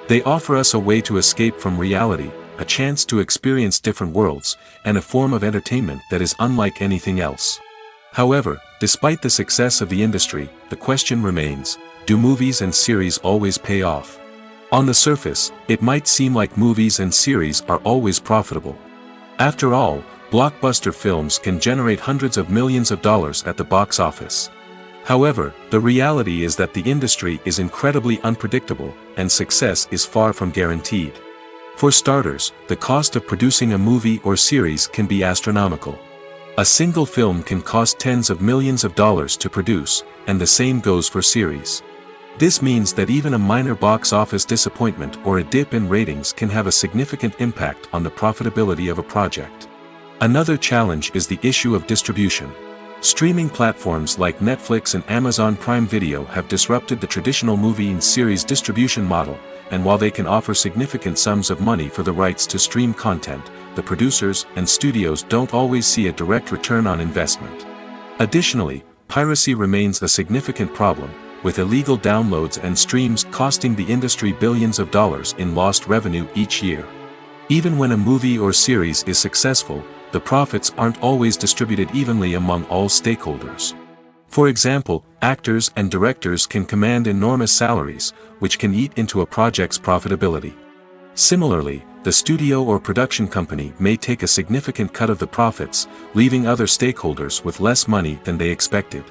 They offer us a way to escape from reality, a chance to experience different worlds, and a form of entertainment that is unlike anything else. However, despite the success of the industry, the question remains: do movies and series always pay off? On the surface, it might seem like movies and series are always profitable. After all, blockbuster films can generate hundreds of millions of dollars at the box office. However, the reality is that the industry is incredibly unpredictable, and success is far from guaranteed. For starters, the cost of producing a movie or series can be astronomical. A single film can cost tens of millions of dollars to produce, and the same goes for series. This means that even a minor box office disappointment or a dip in ratings can have a significant impact on the profitability of a project. Another challenge is the issue of distribution. Streaming platforms like Netflix and Amazon Prime Video have disrupted the traditional movie and series distribution model, and while they can offer significant sums of money for the rights to stream content, the producers and studios don't always see a direct return on investment. Additionally, piracy remains a significant problem, with illegal downloads and streams costing the industry billions of dollars in lost revenue each year. Even when a movie or series is successful, the profits aren't always distributed evenly among all stakeholders. For example, actors and directors can command enormous salaries, which can eat into a project's profitability. Similarly, the studio or production company may take a significant cut of the profits, leaving other stakeholders with less money than they expected.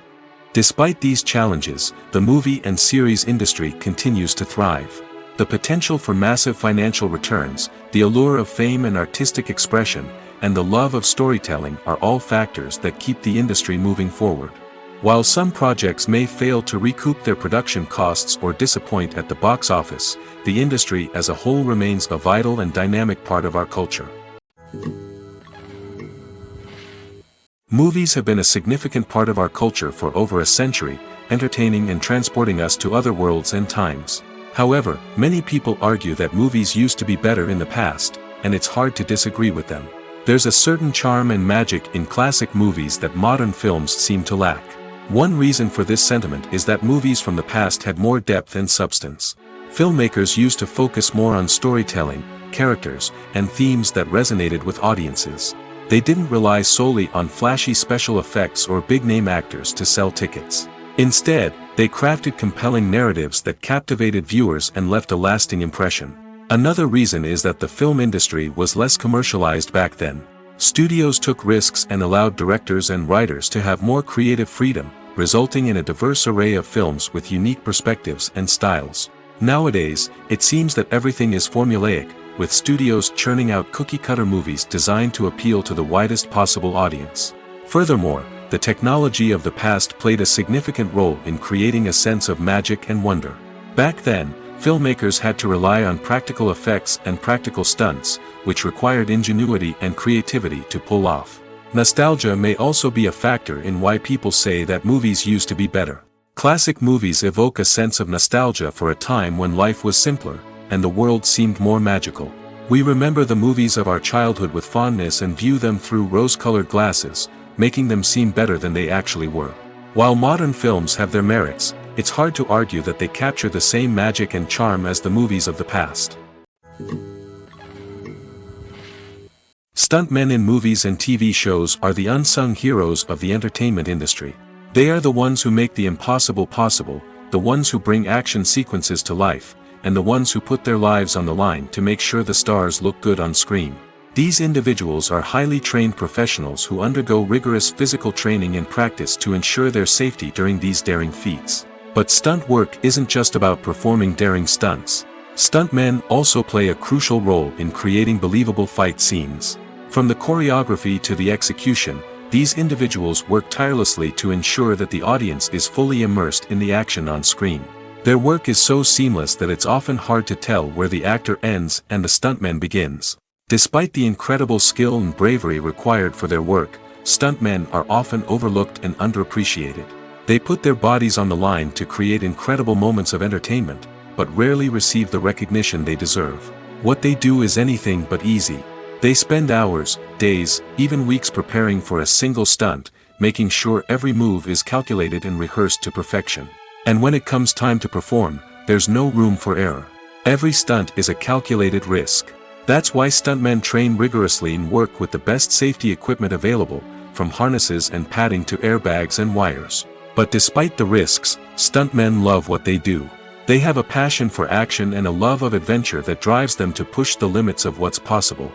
Despite these challenges, the movie and series industry continues to thrive. The potential for massive financial returns, the allure of fame and artistic expression, and the love of storytelling are all factors that keep the industry moving forward. While some projects may fail to recoup their production costs or disappoint at the box office, the industry as a whole remains a vital and dynamic part of our culture. Movies have been a significant part of our culture for over a century, entertaining and transporting us to other worlds and times. However, many people argue that movies used to be better in the past, and it's hard to disagree with them. There's a certain charm and magic in classic movies that modern films seem to lack. One reason for this sentiment is that movies from the past had more depth and substance. Filmmakers used to focus more on storytelling, characters, and themes that resonated with audiences. They didn't rely solely on flashy special effects or big-name actors to sell tickets. Instead, they crafted compelling narratives that captivated viewers and left a lasting impression. Another reason is that the film industry was less commercialized back then. Studios took risks and allowed directors and writers to have more creative freedom, resulting in a diverse array of films with unique perspectives and styles. Nowadays, it seems that everything is formulaic, with studios churning out cookie-cutter movies designed to appeal to the widest possible audience. Furthermore, the technology of the past played a significant role in creating a sense of magic and wonder. Back then, filmmakers had to rely on practical effects and practical stunts, which required ingenuity and creativity to pull off. Nostalgia may also be a factor in why people say that movies used to be better. Classic movies evoke a sense of nostalgia for a time when life was simpler, and the world seemed more magical. We remember the movies of our childhood with fondness and view them through rose-colored glasses, making them seem better than they actually were. While modern films have their merits, it's hard to argue that they capture the same magic and charm as the movies of the past. Stuntmen in movies and TV shows are the unsung heroes of the entertainment industry. They are the ones who make the impossible possible, the ones who bring action sequences to life, and the ones who put their lives on the line to make sure the stars look good on screen. These individuals are highly trained professionals who undergo rigorous physical training and practice to ensure their safety during these daring feats. But stunt work isn't just about performing daring stunts. Stuntmen also play a crucial role in creating believable fight scenes. From the choreography to the execution, these individuals work tirelessly to ensure that the audience is fully immersed in the action on screen. Their work is so seamless that it's often hard to tell where the actor ends and the stuntman begins. Despite the incredible skill and bravery required for their work, stuntmen are often overlooked and underappreciated. They put their bodies on the line to create incredible moments of entertainment, but rarely receive the recognition they deserve. What they do is anything but easy. They spend hours, days, even weeks preparing for a single stunt, making sure every move is calculated and rehearsed to perfection. And when it comes time to perform, there's no room for error. Every stunt is a calculated risk. That's why stuntmen train rigorously and work with the best safety equipment available, from harnesses and padding to airbags and wires. But despite the risks, stuntmen love what they do. They have a passion for action and a love of adventure that drives them to push the limits of what's possible.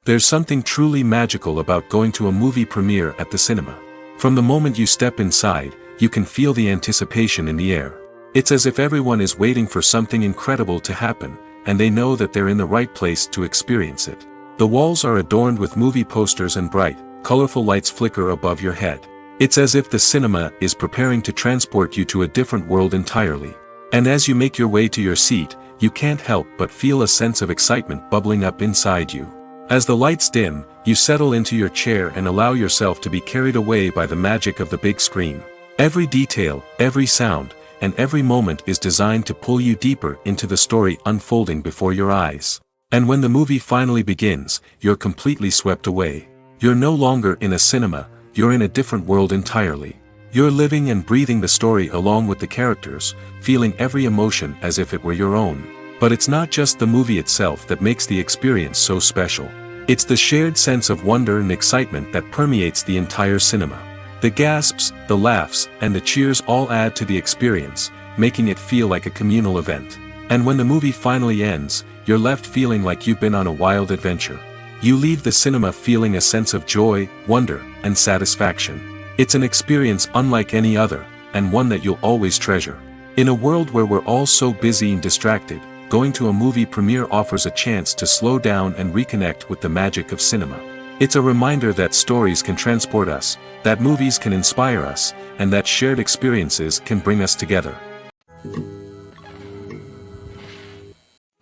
There's something truly magical about going to a movie premiere at the cinema. From the moment you step inside, you can feel the anticipation in the air. It's as if everyone is waiting for something incredible to happen, and they know that they're in the right place to experience it. The walls are adorned with movie posters and bright, colorful lights flicker above your head. It's as if the cinema is preparing to transport you to a different world entirely. And as you make your way to your seat, you can't help but feel a sense of excitement bubbling up inside you. As the lights dim, you settle into your chair and allow yourself to be carried away by the magic of the big screen. Every detail, every sound, and every moment is designed to pull you deeper into the story unfolding before your eyes. And when the movie finally begins, you're completely swept away. You're no longer in a cinema, you're in a different world entirely. You're living and breathing the story along with the characters, feeling every emotion as if it were your own. But it's not just the movie itself that makes the experience so special. It's the shared sense of wonder and excitement that permeates the entire cinema. The gasps, the laughs, and the cheers all add to the experience, making it feel like a communal event. And when the movie finally ends, you're left feeling like you've been on a wild adventure. You leave the cinema feeling a sense of joy, wonder, and satisfaction. It's an experience unlike any other, and one that you'll always treasure. In a world where we're all so busy and distracted, going to a movie premiere offers a chance to slow down and reconnect with the magic of cinema. It's a reminder that stories can transport us, that movies can inspire us, and that shared experiences can bring us together.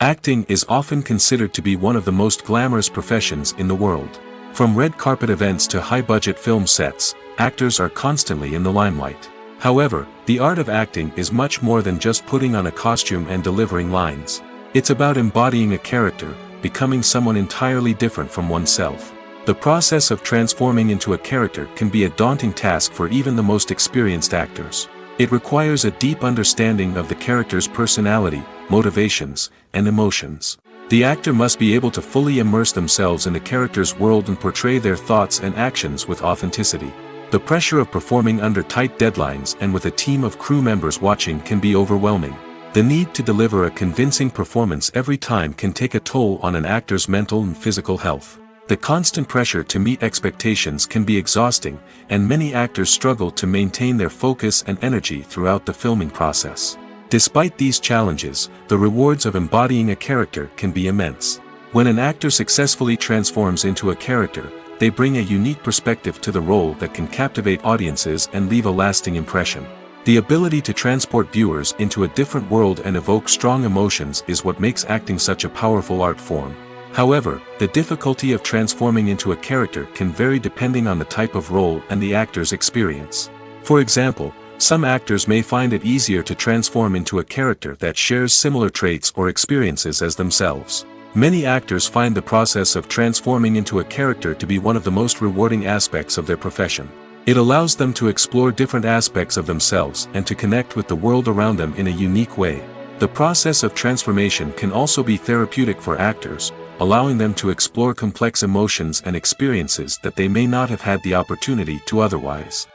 Acting is often considered to be one of the most glamorous professions in the world. From red carpet events to high-budget film sets, actors are constantly in the limelight. However, the art of acting is much more than just putting on a costume and delivering lines. It's about embodying a character, becoming someone entirely different from oneself. The process of transforming into a character can be a daunting task for even the most experienced actors. It requires a deep understanding of the character's personality, motivations, and emotions. The actor must be able to fully immerse themselves in the character's world and portray their thoughts and actions with authenticity. The pressure of performing under tight deadlines and with a team of crew members watching can be overwhelming. The need to deliver a convincing performance every time can take a toll on an actor's mental and physical health. The constant pressure to meet expectations can be exhausting, and many actors struggle to maintain their focus and energy throughout the filming process. Despite these challenges, the rewards of embodying a character can be immense. When an actor successfully transforms into a character, they bring a unique perspective to the role that can captivate audiences and leave a lasting impression. The ability to transport viewers into a different world and evoke strong emotions is what makes acting such a powerful art form. However, the difficulty of transforming into a character can vary depending on the type of role and the actor's experience. For example, some actors may find it easier to transform into a character that shares similar traits or experiences as themselves. Many actors find the process of transforming into a character to be one of the most rewarding aspects of their profession. It allows them to explore different aspects of themselves and to connect with the world around them in a unique way. The process of transformation can also be therapeutic for actors, allowing them to explore complex emotions and experiences that they may not have had the opportunity to otherwise.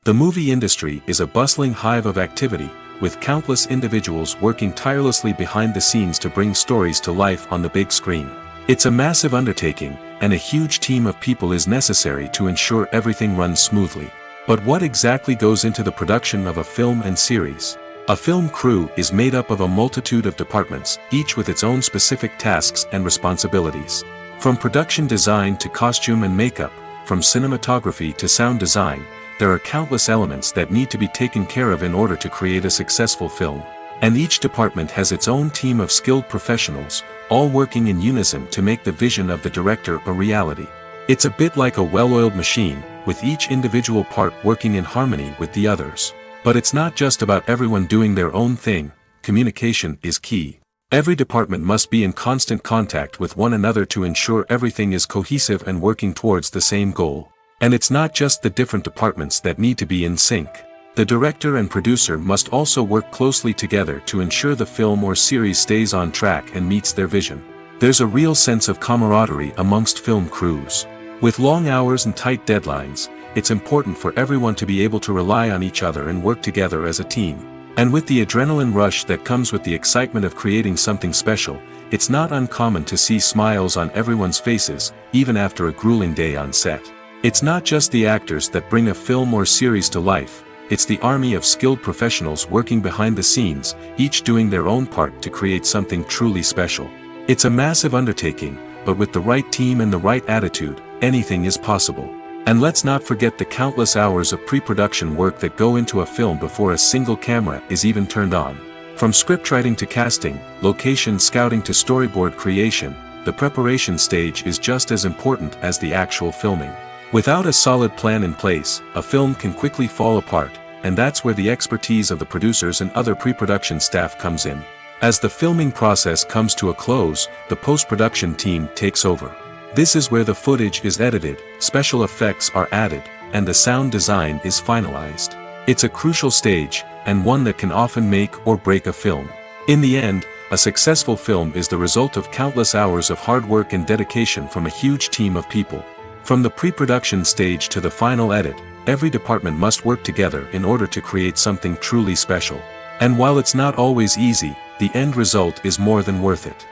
The movie industry is a bustling hive of activity, with countless individuals working tirelessly behind the scenes to bring stories to life on the big screen. It's a massive undertaking, and a huge team of people is necessary to ensure everything runs smoothly. But what exactly goes into the production of a film and series? A film crew is made up of a multitude of departments, each with its own specific tasks and responsibilities. From production design to costume and makeup, from cinematography to sound design, there are countless elements that need to be taken care of in order to create a successful film. And each department has its own team of skilled professionals, all working in unison to make the vision of the director a reality. It's a bit like a well-oiled machine, with each individual part working in harmony with the others. But it's not just about everyone doing their own thing. Communication is key. Every department must be in constant contact with one another to ensure everything is cohesive and working towards the same goal. And it's not just the different departments that need to be in sync. The director and producer must also work closely together to ensure the film or series stays on track and meets their vision. There's a real sense of camaraderie amongst film crews. With long hours and tight deadlines, it's important for everyone to be able to rely on each other and work together as a team. And with the adrenaline rush that comes with the excitement of creating something special, it's not uncommon to see smiles on everyone's faces, even after a grueling day on set. It's not just the actors that bring a film or series to life, it's the army of skilled professionals working behind the scenes, each doing their own part to create something truly special. It's a massive undertaking, but with the right team and the right attitude, anything is possible. And let's not forget the countless hours of pre-production work that go into a film before a single camera is even turned on. From scriptwriting to casting, location scouting to storyboard creation, the preparation stage is just as important as the actual filming. Without a solid plan in place, a film can quickly fall apart, and that's where the expertise of the producers and other pre-production staff comes in. As the filming process comes to a close, the post-production team takes over. This is where the footage is edited, special effects are added, and the sound design is finalized. It's a crucial stage, and one that can often make or break a film. In the end, a successful film is the result of countless hours of hard work and dedication from a huge team of people. From the pre-production stage to the final edit, every department must work together in order to create something truly special. And while it's not always easy, the end result is more than worth it.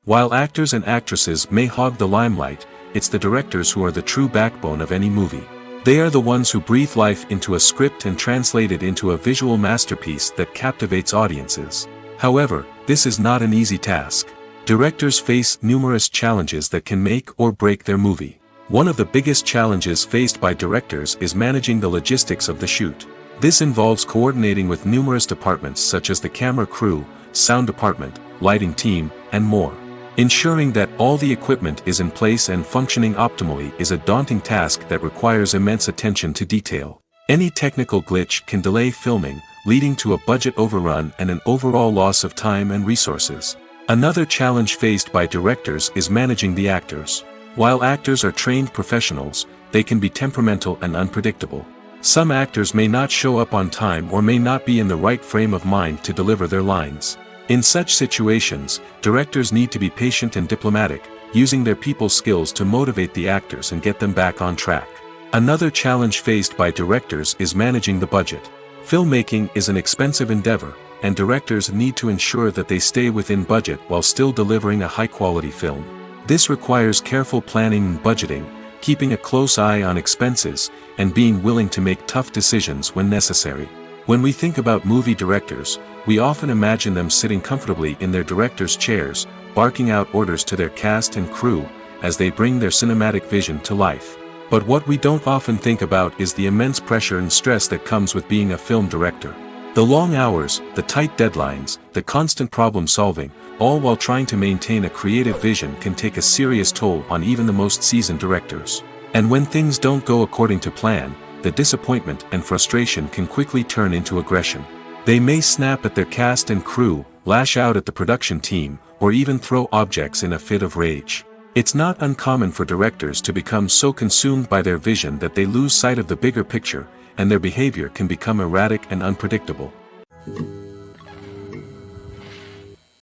While actors and actresses may hog the limelight, it's the directors who are the true backbone of any movie. They are the ones who breathe life into a script and translate it into a visual masterpiece that captivates audiences. However, this is not an easy task. Directors face numerous challenges that can make or break their movie. One of the biggest challenges faced by directors is managing the logistics of the shoot. This involves coordinating with numerous departments such as the camera crew, sound department, lighting team, and more. Ensuring that all the equipment is in place and functioning optimally is a daunting task that requires immense attention to detail. Any technical glitch can delay filming, leading to a budget overrun and an overall loss of time and resources. Another challenge faced by directors is managing the actors. While actors are trained professionals, they can be temperamental and unpredictable. Some actors may not show up on time or may not be in the right frame of mind to deliver their lines. In such situations, directors need to be patient and diplomatic, using their people skills to motivate the actors and get them back on track. Another challenge faced by directors is managing the budget. Filmmaking is an expensive endeavor, and directors need to ensure that they stay within budget while still delivering a high-quality film. This requires careful planning and budgeting, keeping a close eye on expenses, and being willing to make tough decisions when necessary. When we think about movie directors, we often imagine them sitting comfortably in their director's chairs, barking out orders to their cast and crew, as they bring their cinematic vision to life. But what we don't often think about is the immense pressure and stress that comes with being a film director. The long hours, the tight deadlines, the constant problem solving, all while trying to maintain a creative vision can take a serious toll on even the most seasoned directors. And when things don't go according to plan, the disappointment and frustration can quickly turn into aggression. They may snap at their cast and crew, lash out at the production team, or even throw objects in a fit of rage. It's not uncommon for directors to become so consumed by their vision that they lose sight of the bigger picture, and their behavior can become erratic and unpredictable.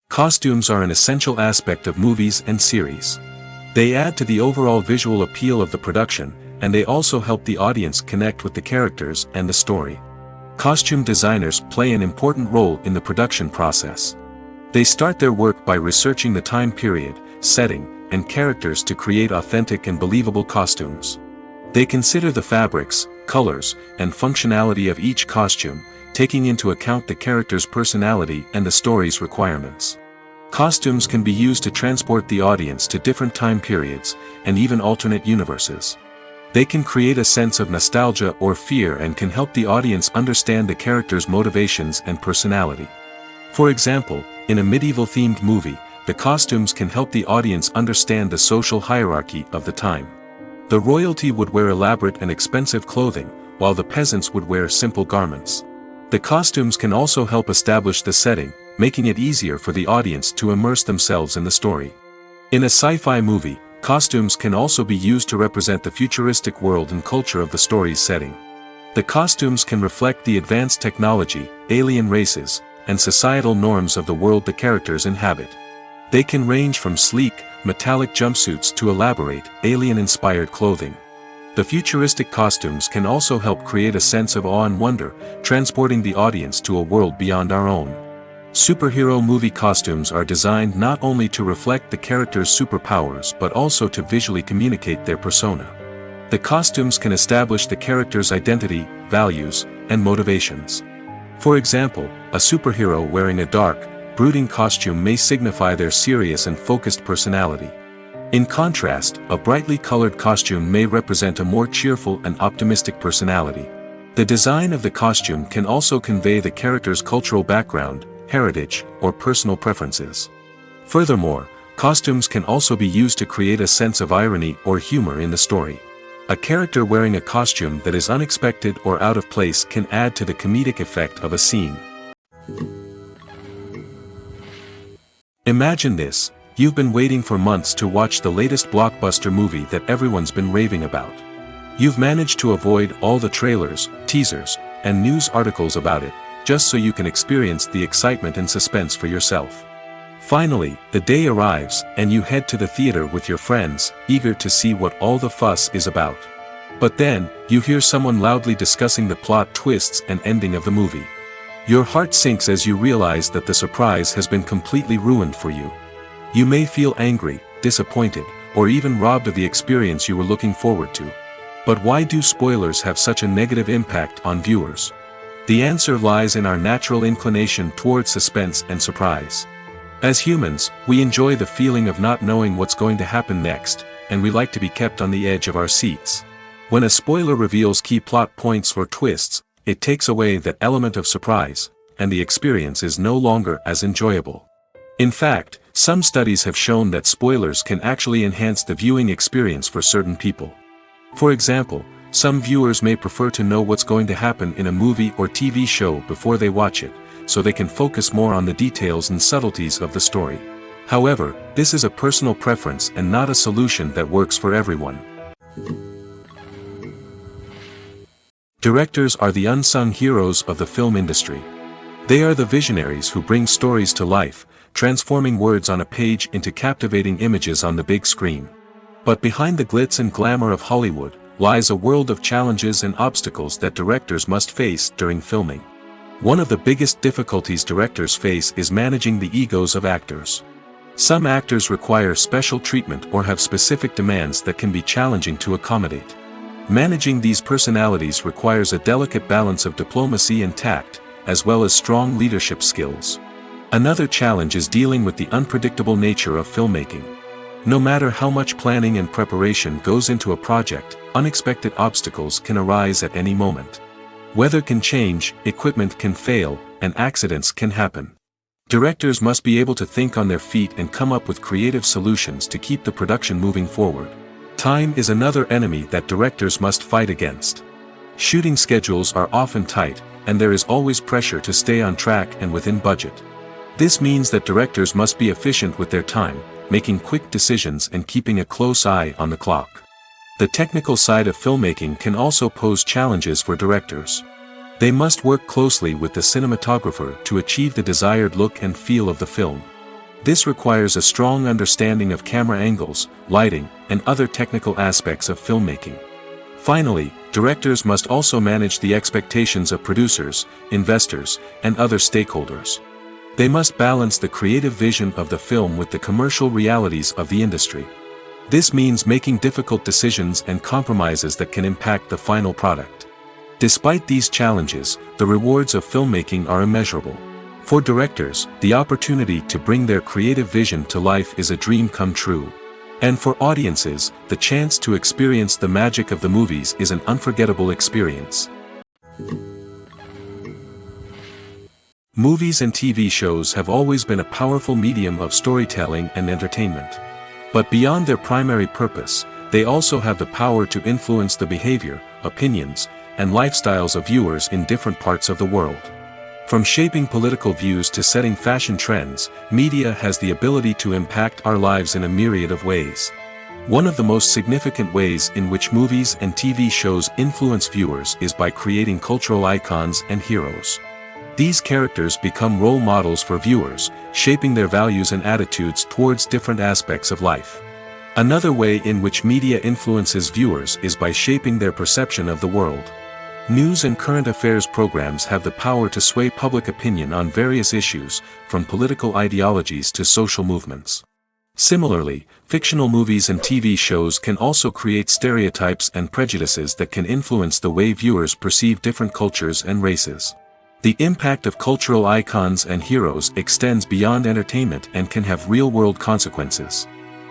Costumes are an essential aspect of movies and series. They add to the overall visual appeal of the production, and they also help the audience connect with the characters and the story. Costume designers play an important role in the production process. They start their work by researching the time period, setting, and characters to create authentic and believable costumes. They consider the fabrics, colors, and functionality of each costume, taking into account the character's personality and the story's requirements. Costumes can be used to transport the audience to different time periods, and even alternate universes. They can create a sense of nostalgia or fear and can help the audience understand the character's motivations and personality. For example, in a medieval-themed movie, the costumes can help the audience understand the social hierarchy of the time. The royalty would wear elaborate and expensive clothing, while the peasants would wear simple garments. The costumes can also help establish the setting, making it easier for the audience to immerse themselves in the story. In a sci-fi movie, costumes can also be used to represent the futuristic world and culture of the story's setting. The costumes can reflect the advanced technology, alien races, and societal norms of the world the characters inhabit. They can range from sleek, metallic jumpsuits to elaborate, alien-inspired clothing. The futuristic costumes can also help create a sense of awe and wonder, transporting the audience to a world beyond our own. Superhero movie costumes are designed not only to reflect the character's superpowers but also to visually communicate their persona. The costumes can establish the character's identity, values, and motivations. For example, a superhero wearing a dark, brooding costume may signify their serious and focused personality. In contrast, a brightly colored costume may represent a more cheerful and optimistic personality. The design of the costume can also convey the character's cultural background, heritage, or personal preferences. Furthermore, costumes can also be used to create a sense of irony or humor in the story. A character wearing a costume that is unexpected or out of place can add to the comedic effect of a scene. Imagine this: you've been waiting for months to watch the latest blockbuster movie that everyone's been raving about. You've managed to avoid all the trailers, teasers, and news articles about it, just so you can experience the excitement and suspense for yourself. Finally, the day arrives, and you head to the theater with your friends, eager to see what all the fuss is about. But then, you hear someone loudly discussing the plot twists and ending of the movie. Your heart sinks as you realize that the surprise has been completely ruined for you. You may feel angry, disappointed, or even robbed of the experience you were looking forward to. But why do spoilers have such a negative impact on viewers? The answer lies in our natural inclination toward suspense and surprise. As humans, we enjoy the feeling of not knowing what's going to happen next, and we like to be kept on the edge of our seats. When a spoiler reveals key plot points or twists, it takes away that element of surprise, and the experience is no longer as enjoyable. In fact, some studies have shown that spoilers can actually enhance the viewing experience for certain people. For example, some viewers may prefer to know what's going to happen in a movie or TV show before they watch it, so they can focus more on the details and subtleties of the story. However, this is a personal preference and not a solution that works for everyone. Directors are the unsung heroes of the film industry. They are the visionaries who bring stories to life, transforming words on a page into captivating images on the big screen. But behind the glitz and glamour of Hollywood, lies a world of challenges and obstacles that directors must face during filming. One of the biggest difficulties directors face is managing the egos of actors. Some actors require special treatment or have specific demands that can be challenging to accommodate. Managing these personalities requires a delicate balance of diplomacy and tact, as well as strong leadership skills. Another challenge is dealing with the unpredictable nature of filmmaking. No matter how much planning and preparation goes into a project, unexpected obstacles can arise at any moment. Weather can change, equipment can fail, and accidents can happen. Directors must be able to think on their feet and come up with creative solutions to keep the production moving forward. Time is another enemy that directors must fight against. Shooting schedules are often tight, and there is always pressure to stay on track and within budget. This means that directors must be efficient with their time, making quick decisions and keeping a close eye on the clock. The technical side of filmmaking can also pose challenges for directors. They must work closely with the cinematographer to achieve the desired look and feel of the film. This requires a strong understanding of camera angles, lighting, and other technical aspects of filmmaking. Finally, directors must also manage the expectations of producers, investors, and other stakeholders. They must balance the creative vision of the film with the commercial realities of the industry. This means making difficult decisions and compromises that can impact the final product. Despite these challenges, the rewards of filmmaking are immeasurable. For directors, the opportunity to bring their creative vision to life is a dream come true. And for audiences, the chance to experience the magic of the movies is an unforgettable experience. Movies and TV shows have always been a powerful medium of storytelling and entertainment. But beyond their primary purpose, they also have the power to influence the behavior, opinions, and lifestyles of viewers in different parts of the world. From shaping political views to setting fashion trends, media has the ability to impact our lives in a myriad of ways. One of the most significant ways in which movies and TV shows influence viewers is by creating cultural icons and heroes. These characters become role models for viewers, shaping their values and attitudes towards different aspects of life. Another way in which media influences viewers is by shaping their perception of the world. News and current affairs programs have the power to sway public opinion on various issues, from political ideologies to social movements. Similarly, fictional movies and TV shows can also create stereotypes and prejudices that can influence the way viewers perceive different cultures and races. The impact of cultural icons and heroes extends beyond entertainment and can have real-world consequences.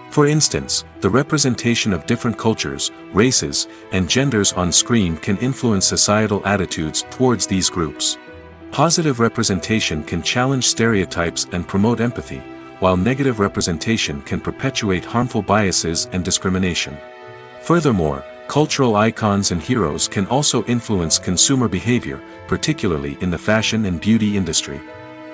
For instance, the representation of different cultures, races, and genders on screen can influence societal attitudes towards these groups. Positive representation can challenge stereotypes and promote empathy, while negative representation can perpetuate harmful biases and discrimination. Furthermore, cultural icons and heroes can also influence consumer behavior, particularly in the fashion and beauty industry.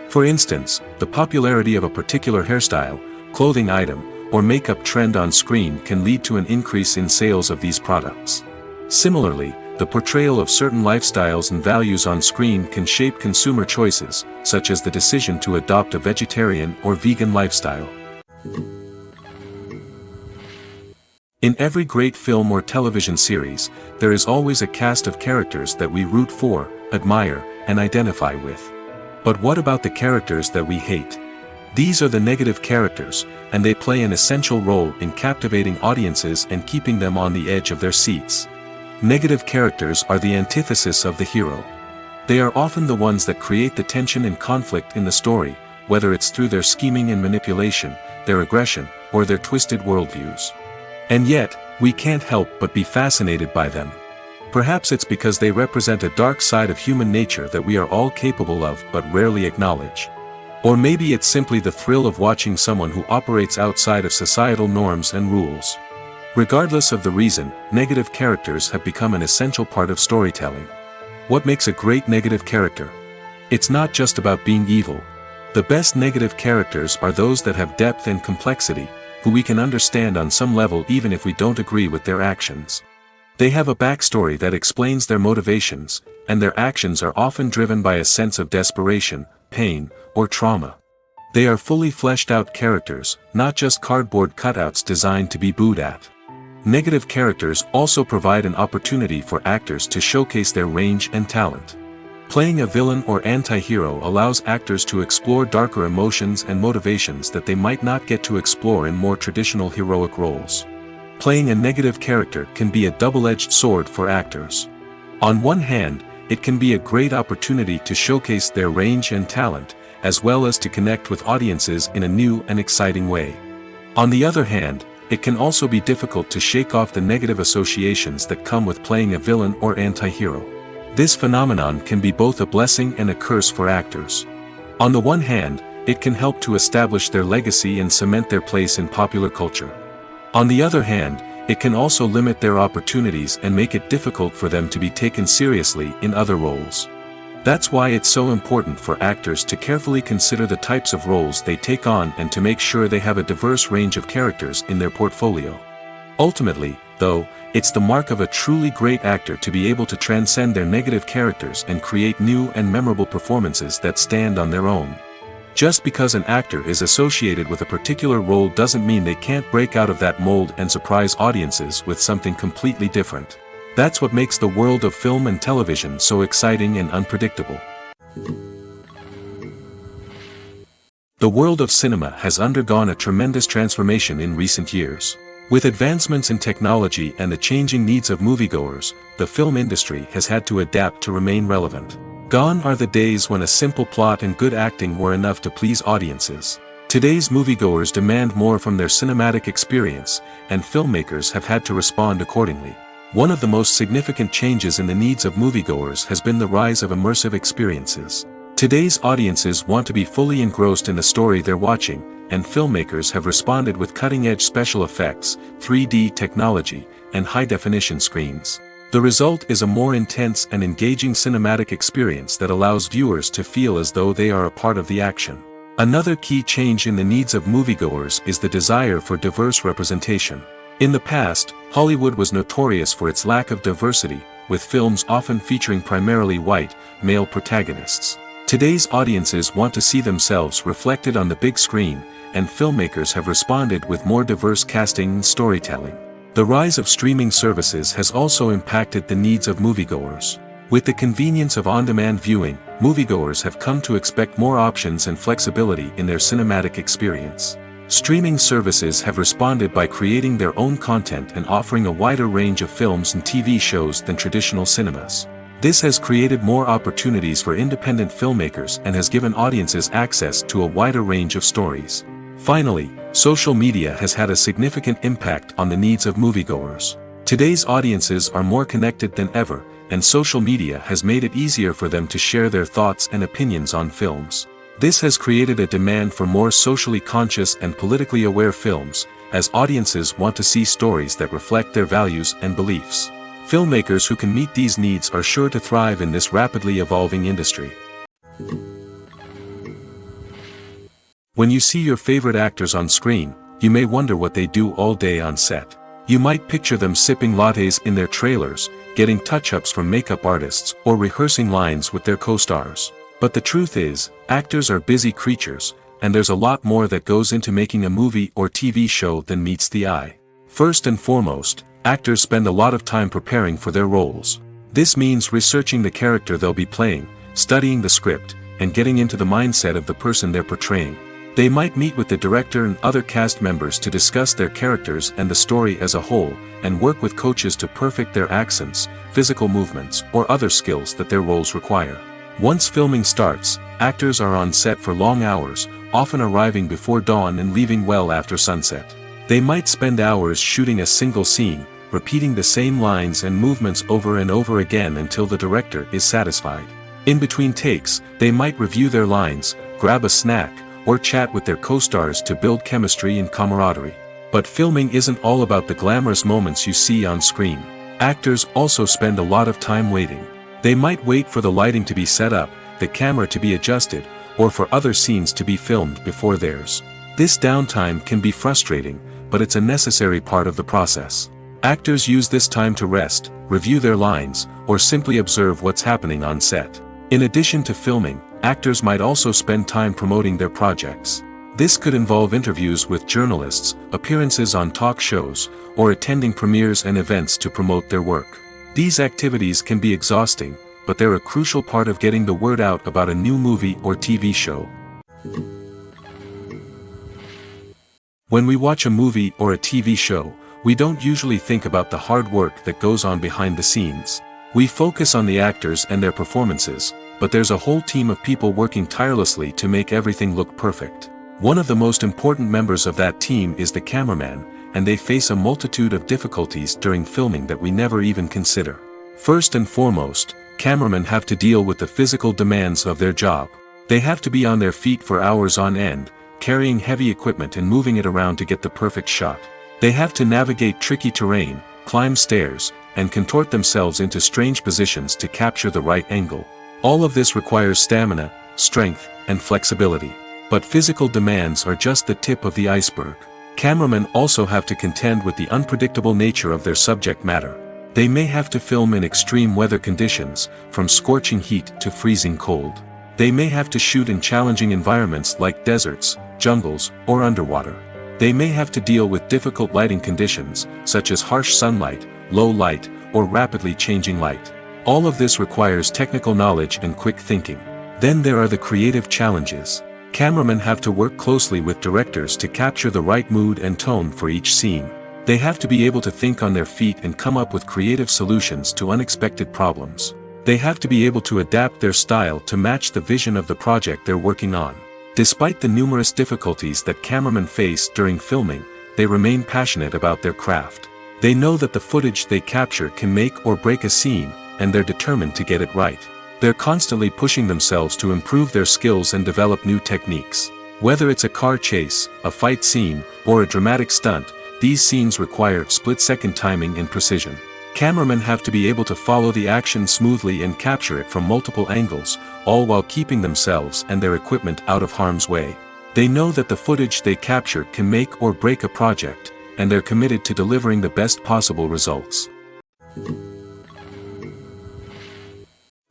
For instance, the popularity of a particular hairstyle, clothing item, or makeup trend on screen can lead to an increase in sales of these products. Similarly, the portrayal of certain lifestyles and values on screen can shape consumer choices, such as the decision to adopt a vegetarian or vegan lifestyle. In every great film or television series, there is always a cast of characters that we root for, admire, and identify with. But what about the characters that we hate? These are the negative characters, and they play an essential role in captivating audiences and keeping them on the edge of their seats. Negative characters are the antithesis of the hero. They are often the ones that create the tension and conflict in the story, whether it's through their scheming and manipulation, their aggression, or their twisted worldviews. And yet, we can't help but be fascinated by them. Perhaps it's because they represent a dark side of human nature that we are all capable of but rarely acknowledge. Or maybe it's simply the thrill of watching someone who operates outside of societal norms and rules. Regardless of the reason, negative characters have become an essential part of storytelling. What makes a great negative character? It's not just about being evil. The best negative characters are those that have depth and complexity, who we can understand on some level even if we don't agree with their actions. They have a backstory that explains their motivations, and their actions are often driven by a sense of desperation, pain, or trauma. They are fully fleshed out characters, not just cardboard cutouts designed to be booed at. Negative characters also provide an opportunity for actors to showcase their range and talent. Playing a villain or anti-hero allows actors to explore darker emotions and motivations that they might not get to explore in more traditional heroic roles. Playing a negative character can be a double-edged sword for actors. On one hand, it can be a great opportunity to showcase their range and talent, as well as to connect with audiences in a new and exciting way. On the other hand, it can also be difficult to shake off the negative associations that come with playing a villain or anti-hero. This phenomenon can be both a blessing and a curse for actors. On the one hand, it can help to establish their legacy and cement their place in popular culture. On the other hand, it can also limit their opportunities and make it difficult for them to be taken seriously in other roles. That's why it's so important for actors to carefully consider the types of roles they take on and to make sure they have a diverse range of characters in their portfolio. Ultimately, though, it's the mark of a truly great actor to be able to transcend their negative characters and create new and memorable performances that stand on their own. Just because an actor is associated with a particular role doesn't mean they can't break out of that mold and surprise audiences with something completely different. That's what makes the world of film and television so exciting and unpredictable. The world of cinema has undergone a tremendous transformation in recent years. With advancements in technology and the changing needs of moviegoers, the film industry has had to adapt to remain relevant. Gone are the days when a simple plot and good acting were enough to please audiences. Today's moviegoers demand more from their cinematic experience, and filmmakers have had to respond accordingly. One of the most significant changes in the needs of moviegoers has been the rise of immersive experiences. Today's audiences want to be fully engrossed in the story they're watching, and filmmakers have responded with cutting-edge special effects, 3D technology, and high-definition screens. The result is a more intense and engaging cinematic experience that allows viewers to feel as though they are a part of the action. Another key change in the needs of moviegoers is the desire for diverse representation. In the past, Hollywood was notorious for its lack of diversity, with films often featuring primarily white, male protagonists. Today's audiences want to see themselves reflected on the big screen, and filmmakers have responded with more diverse casting and storytelling. The rise of streaming services has also impacted the needs of moviegoers. With the convenience of on-demand viewing, moviegoers have come to expect more options and flexibility in their cinematic experience. Streaming services have responded by creating their own content and offering a wider range of films and TV shows than traditional cinemas. This has created more opportunities for independent filmmakers and has given audiences access to a wider range of stories. Finally, social media has had a significant impact on the needs of moviegoers. Today's audiences are more connected than ever, and social media has made it easier for them to share their thoughts and opinions on films. This has created a demand for more socially conscious and politically aware films, as audiences want to see stories that reflect their values and beliefs. Filmmakers who can meet these needs are sure to thrive in this rapidly evolving industry. When you see your favorite actors on screen, you may wonder what they do all day on set. You might picture them sipping lattes in their trailers, getting touch-ups from makeup artists, or rehearsing lines with their co-stars. But the truth is, actors are busy creatures, and there's a lot more that goes into making a movie or TV show than meets the eye. First and foremost, actors spend a lot of time preparing for their roles. This means researching the character they'll be playing, studying the script, and getting into the mindset of the person they're portraying. They might meet with the director and other cast members to discuss their characters and the story as a whole, and work with coaches to perfect their accents, physical movements, or other skills that their roles require. Once filming starts, actors are on set for long hours, often arriving before dawn and leaving well after sunset. They might spend hours shooting a single scene, repeating the same lines and movements over and over again until the director is satisfied. In between takes, they might review their lines, grab a snack, or chat with their co-stars to build chemistry and camaraderie. But filming isn't all about the glamorous moments you see on screen. Actors also spend a lot of time waiting. They might wait for the lighting to be set up, the camera to be adjusted, or for other scenes to be filmed before theirs. This downtime can be frustrating, but it's a necessary part of the process. Actors use this time to rest, review their lines, or simply observe what's happening on set. In addition to filming, actors might also spend time promoting their projects. This could involve interviews with journalists, appearances on talk shows, or attending premieres and events to promote their work. These activities can be exhausting, but they're a crucial part of getting the word out about a new movie or TV show. When we watch a movie or a TV show, we don't usually think about the hard work that goes on behind the scenes. We focus on the actors and their performances, but there's a whole team of people working tirelessly to make everything look perfect. One of the most important members of that team is the cameraman, and they face a multitude of difficulties during filming that we never even consider. First and foremost, cameramen have to deal with the physical demands of their job. They have to be on their feet for hours on end, carrying heavy equipment and moving it around to get the perfect shot. They have to navigate tricky terrain, climb stairs, and contort themselves into strange positions to capture the right angle. All of this requires stamina, strength, and flexibility. But physical demands are just the tip of the iceberg. Cameramen also have to contend with the unpredictable nature of their subject matter. They may have to film in extreme weather conditions, from scorching heat to freezing cold. They may have to shoot in challenging environments like deserts, jungles, or underwater. They may have to deal with difficult lighting conditions, such as harsh sunlight, low light, or rapidly changing light. All of this requires technical knowledge and quick thinking. Then there are the creative challenges. Cameramen have to work closely with directors to capture the right mood and tone for each scene. They have to be able to think on their feet and come up with creative solutions to unexpected problems. They have to be able to adapt their style to match the vision of the project they're working on. Despite the numerous difficulties that cameramen face during filming, they remain passionate about their craft. They know that the footage they capture can make or break a scene, and they're determined to get it right. They're constantly pushing themselves to improve their skills and develop new techniques. Whether it's a car chase, a fight scene, or a dramatic stunt, these scenes require split-second timing and precision. Cameramen have to be able to follow the action smoothly and capture it from multiple angles, all while keeping themselves and their equipment out of harm's way. They know that the footage they capture can make or break a project, and they're committed to delivering the best possible results.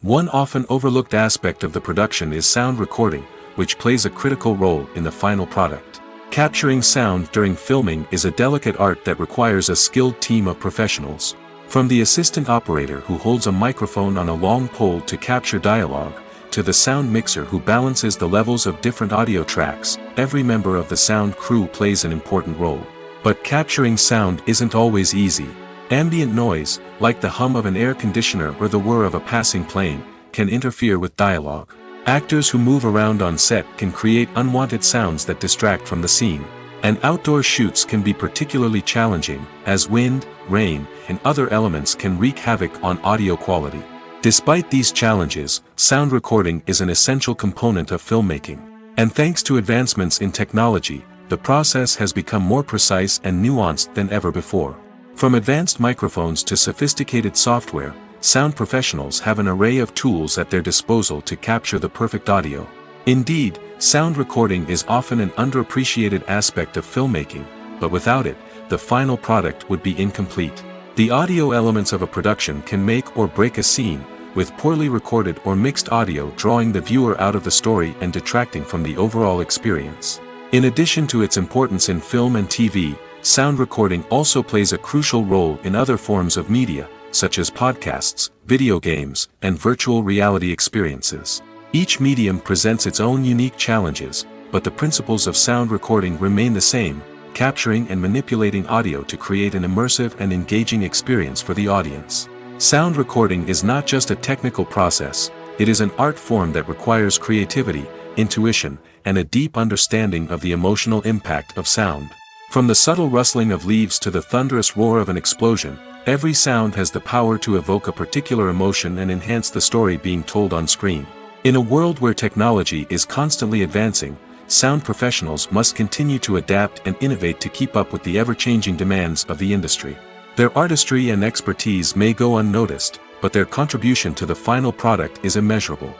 One often overlooked aspect of the production is sound recording, which plays a critical role in the final product. Capturing sound during filming is a delicate art that requires a skilled team of professionals. From the assistant operator who holds a microphone on a long pole to capture dialogue, to the sound mixer who balances the levels of different audio tracks, every member of the sound crew plays an important role. But capturing sound isn't always easy. Ambient noise, like the hum of an air conditioner or the whir of a passing plane, can interfere with dialogue. Actors who move around on set can create unwanted sounds that distract from the scene. And outdoor shoots can be particularly challenging, as wind, rain, and other elements can wreak havoc on audio quality. Despite these challenges, sound recording is an essential component of filmmaking. And thanks to advancements in technology, the process has become more precise and nuanced than ever before. From advanced microphones to sophisticated software, sound professionals have an array of tools at their disposal to capture the perfect audio. Indeed, sound recording is often an underappreciated aspect of filmmaking, but without it, the final product would be incomplete. The audio elements of a production can make or break a scene, with poorly recorded or mixed audio drawing the viewer out of the story and detracting from the overall experience. In addition to its importance in film and TV, sound recording also plays a crucial role in other forms of media, such as podcasts, video games, and virtual reality experiences. Each medium presents its own unique challenges, but the principles of sound recording remain the same, capturing and manipulating audio to create an immersive and engaging experience for the audience. Sound recording is not just a technical process, it is an art form that requires creativity, intuition, and a deep understanding of the emotional impact of sound. From the subtle rustling of leaves to the thunderous roar of an explosion, every sound has the power to evoke a particular emotion and enhance the story being told on screen. In a world where technology is constantly advancing, sound professionals must continue to adapt and innovate to keep up with the ever-changing demands of the industry. Their artistry and expertise may go unnoticed, but their contribution to the final product is immeasurable.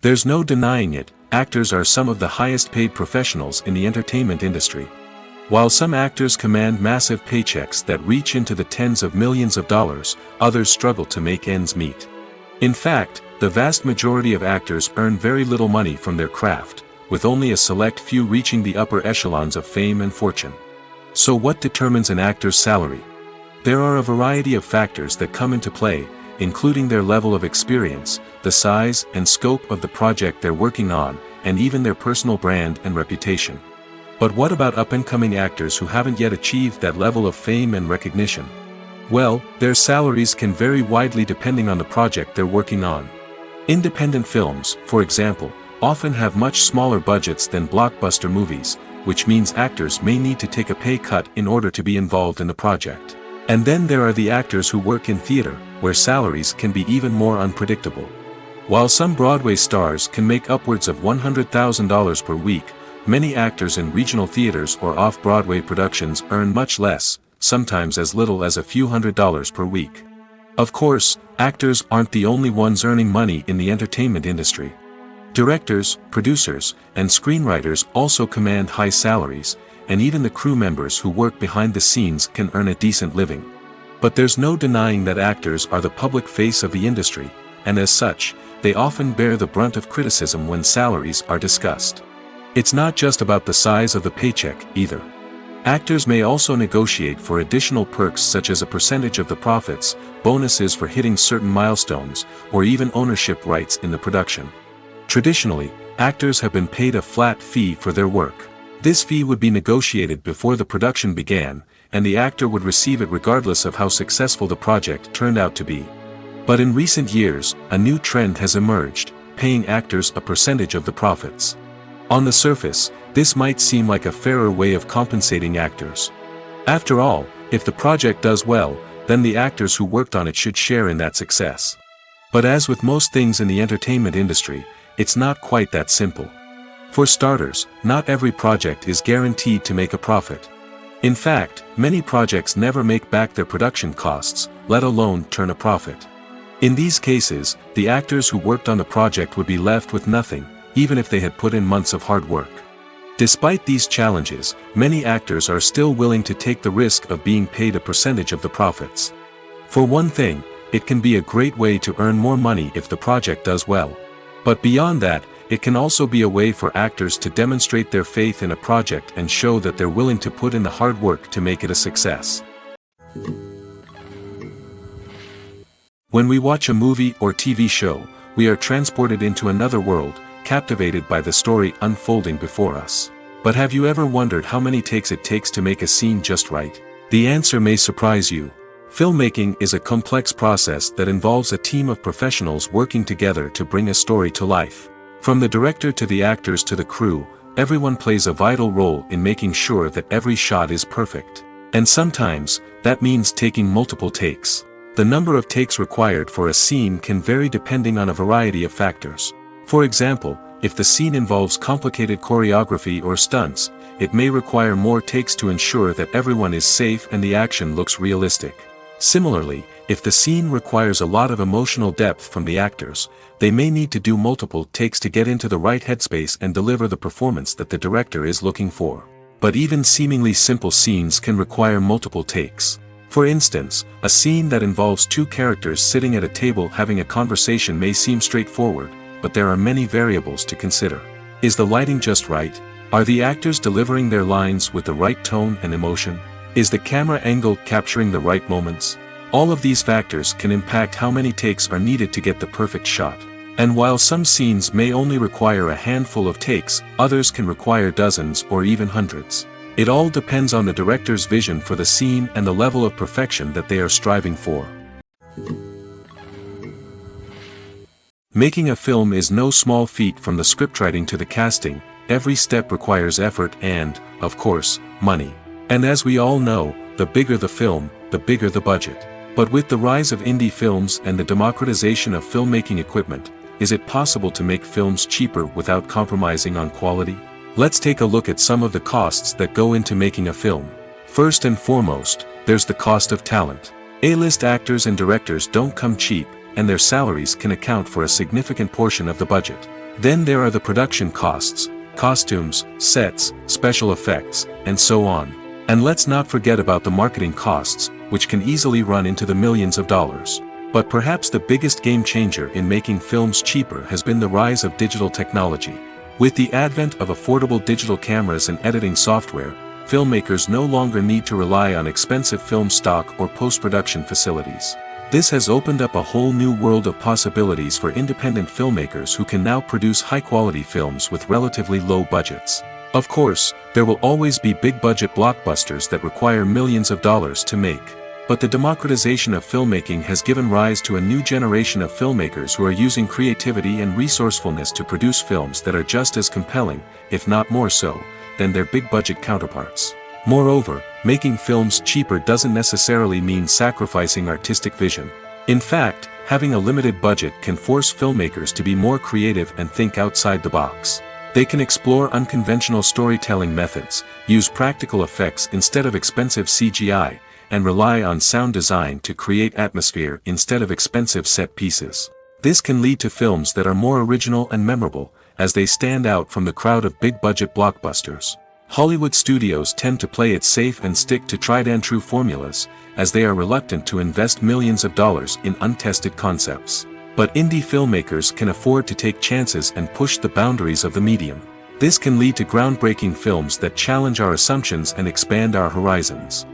There's no denying it, actors are some of the highest-paid professionals in the entertainment industry. While some actors command massive paychecks that reach into the tens of millions of dollars, others struggle to make ends meet. In fact, the vast majority of actors earn very little money from their craft, with only a select few reaching the upper echelons of fame and fortune. So what determines an actor's salary? There are a variety of factors that come into play, including their level of experience, the size and scope of the project they're working on, and even their personal brand and reputation. But what about up-and-coming actors who haven't yet achieved that level of fame and recognition? Well, their salaries can vary widely depending on the project they're working on. Independent films, for example, often have much smaller budgets than blockbuster movies, which means actors may need to take a pay cut in order to be involved in the project. And then there are the actors who work in theater, where salaries can be even more unpredictable. While some Broadway stars can make upwards of $100,000 per week, many actors in regional theaters or off-Broadway productions earn much less, sometimes as little as a few $100s per week. Of course, actors aren't the only ones earning money in the entertainment industry. Directors, producers, and screenwriters also command high salaries, and even the crew members who work behind the scenes can earn a decent living. But there's no denying that actors are the public face of the industry, and as such, they often bear the brunt of criticism when salaries are discussed. It's not just about the size of the paycheck, either. Actors may also negotiate for additional perks such as a percentage of the profits, bonuses for hitting certain milestones, or even ownership rights in the production. Traditionally, actors have been paid a flat fee for their work. This fee would be negotiated before the production began, and the actor would receive it regardless of how successful the project turned out to be. But in recent years, a new trend has emerged, paying actors a percentage of the profits. On the surface, this might seem like a fairer way of compensating actors. After all, if the project does well, then the actors who worked on it should share in that success. But as with most things in the entertainment industry, it's not quite that simple. For starters, not every project is guaranteed to make a profit. In fact, many projects never make back their production costs, let alone turn a profit. In these cases, the actors who worked on the project would be left with nothing, even if they had put in months of hard work. Despite these challenges, many actors are still willing to take the risk of being paid a percentage of the profits. For one thing, it can be a great way to earn more money if the project does well. But beyond that, it can also be a way for actors to demonstrate their faith in a project and show that they're willing to put in the hard work to make it a success. When we watch a movie or TV show, we are transported into another world, captivated by the story unfolding before us. But have you ever wondered how many takes it takes to make a scene just right? The answer may surprise you. Filmmaking is a complex process that involves a team of professionals working together to bring a story to life. From the director to the actors to the crew, everyone plays a vital role in making sure that every shot is perfect. And sometimes, that means taking multiple takes. The number of takes required for a scene can vary depending on a variety of factors. For example, if the scene involves complicated choreography or stunts, it may require more takes to ensure that everyone is safe and the action looks realistic. Similarly, if the scene requires a lot of emotional depth from the actors, they may need to do multiple takes to get into the right headspace and deliver the performance that the director is looking for. But even seemingly simple scenes can require multiple takes. For instance, a scene that involves two characters sitting at a table having a conversation may seem straightforward, but there are many variables to consider. Is the lighting just right? Are the actors delivering their lines with the right tone and emotion? Is the camera angle capturing the right moments? All of these factors can impact how many takes are needed to get the perfect shot. And while some scenes may only require a handful of takes, others can require dozens or even hundreds. It all depends on the director's vision for the scene and the level of perfection that they are striving for. Making a film is no small feat. From the scriptwriting to the casting, every step requires effort and, of course, money. And as we all know, the bigger the film, the bigger the budget. But with the rise of indie films and the democratization of filmmaking equipment, is it possible to make films cheaper without compromising on quality? Let's take a look at some of the costs that go into making a film. First and foremost, there's the cost of talent. A-list actors and directors don't come cheap, and their salaries can account for a significant portion of the budget. Then there are the production costs, costumes, sets, special effects, and so on. And let's not forget about the marketing costs, which can easily run into the millions of dollars. But perhaps the biggest game changer in making films cheaper has been the rise of digital technology. With the advent of affordable digital cameras and editing software, filmmakers no longer need to rely on expensive film stock or post-production facilities. This has opened up a whole new world of possibilities for independent filmmakers who can now produce high-quality films with relatively low budgets. Of course, there will always be big-budget blockbusters that require millions of dollars to make. But the democratization of filmmaking has given rise to a new generation of filmmakers who are using creativity and resourcefulness to produce films that are just as compelling, if not more so, than their big-budget counterparts. Moreover, making films cheaper doesn't necessarily mean sacrificing artistic vision. In fact, having a limited budget can force filmmakers to be more creative and think outside the box. They can explore unconventional storytelling methods, use practical effects instead of expensive CGI, and rely on sound design to create atmosphere instead of expensive set pieces. This can lead to films that are more original and memorable, as they stand out from the crowd of big-budget blockbusters. Hollywood studios tend to play it safe and stick to tried-and-true formulas, as they are reluctant to invest millions of dollars in untested concepts. But indie filmmakers can afford to take chances and push the boundaries of the medium. This can lead to groundbreaking films that challenge our assumptions and expand our horizons.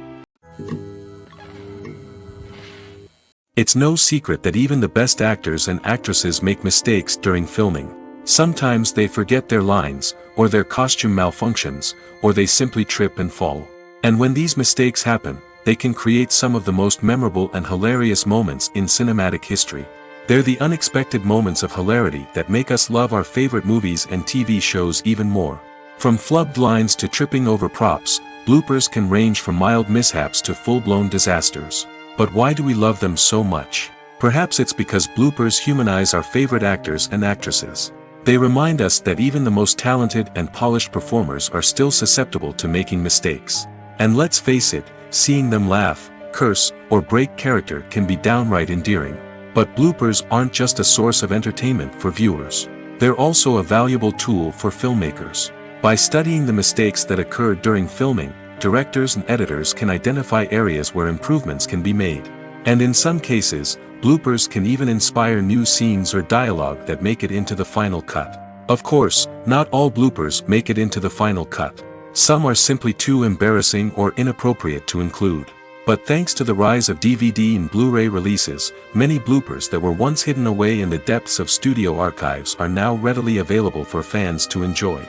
It's no secret that even the best actors and actresses make mistakes during filming. Sometimes they forget their lines, or their costume malfunctions, or they simply trip and fall. And when these mistakes happen, they can create some of the most memorable and hilarious moments in cinematic history. They're the unexpected moments of hilarity that make us love our favorite movies and TV shows even more. From flubbed lines to tripping over props, bloopers can range from mild mishaps to full-blown disasters. But why do we love them so much? Perhaps it's because bloopers humanize our favorite actors and actresses. They remind us that even the most talented and polished performers are still susceptible to making mistakes. And let's face it, seeing them laugh, curse, or break character can be downright endearing. But bloopers aren't just a source of entertainment for viewers. They're also a valuable tool for filmmakers. By studying the mistakes that occurred during filming, directors and editors can identify areas where improvements can be made. And in some cases, bloopers can even inspire new scenes or dialogue that make it into the final cut. Of course, not all bloopers make it into the final cut. Some are simply too embarrassing or inappropriate to include. But thanks to the rise of DVD and Blu-ray releases, many bloopers that were once hidden away in the depths of studio archives are now readily available for fans to enjoy.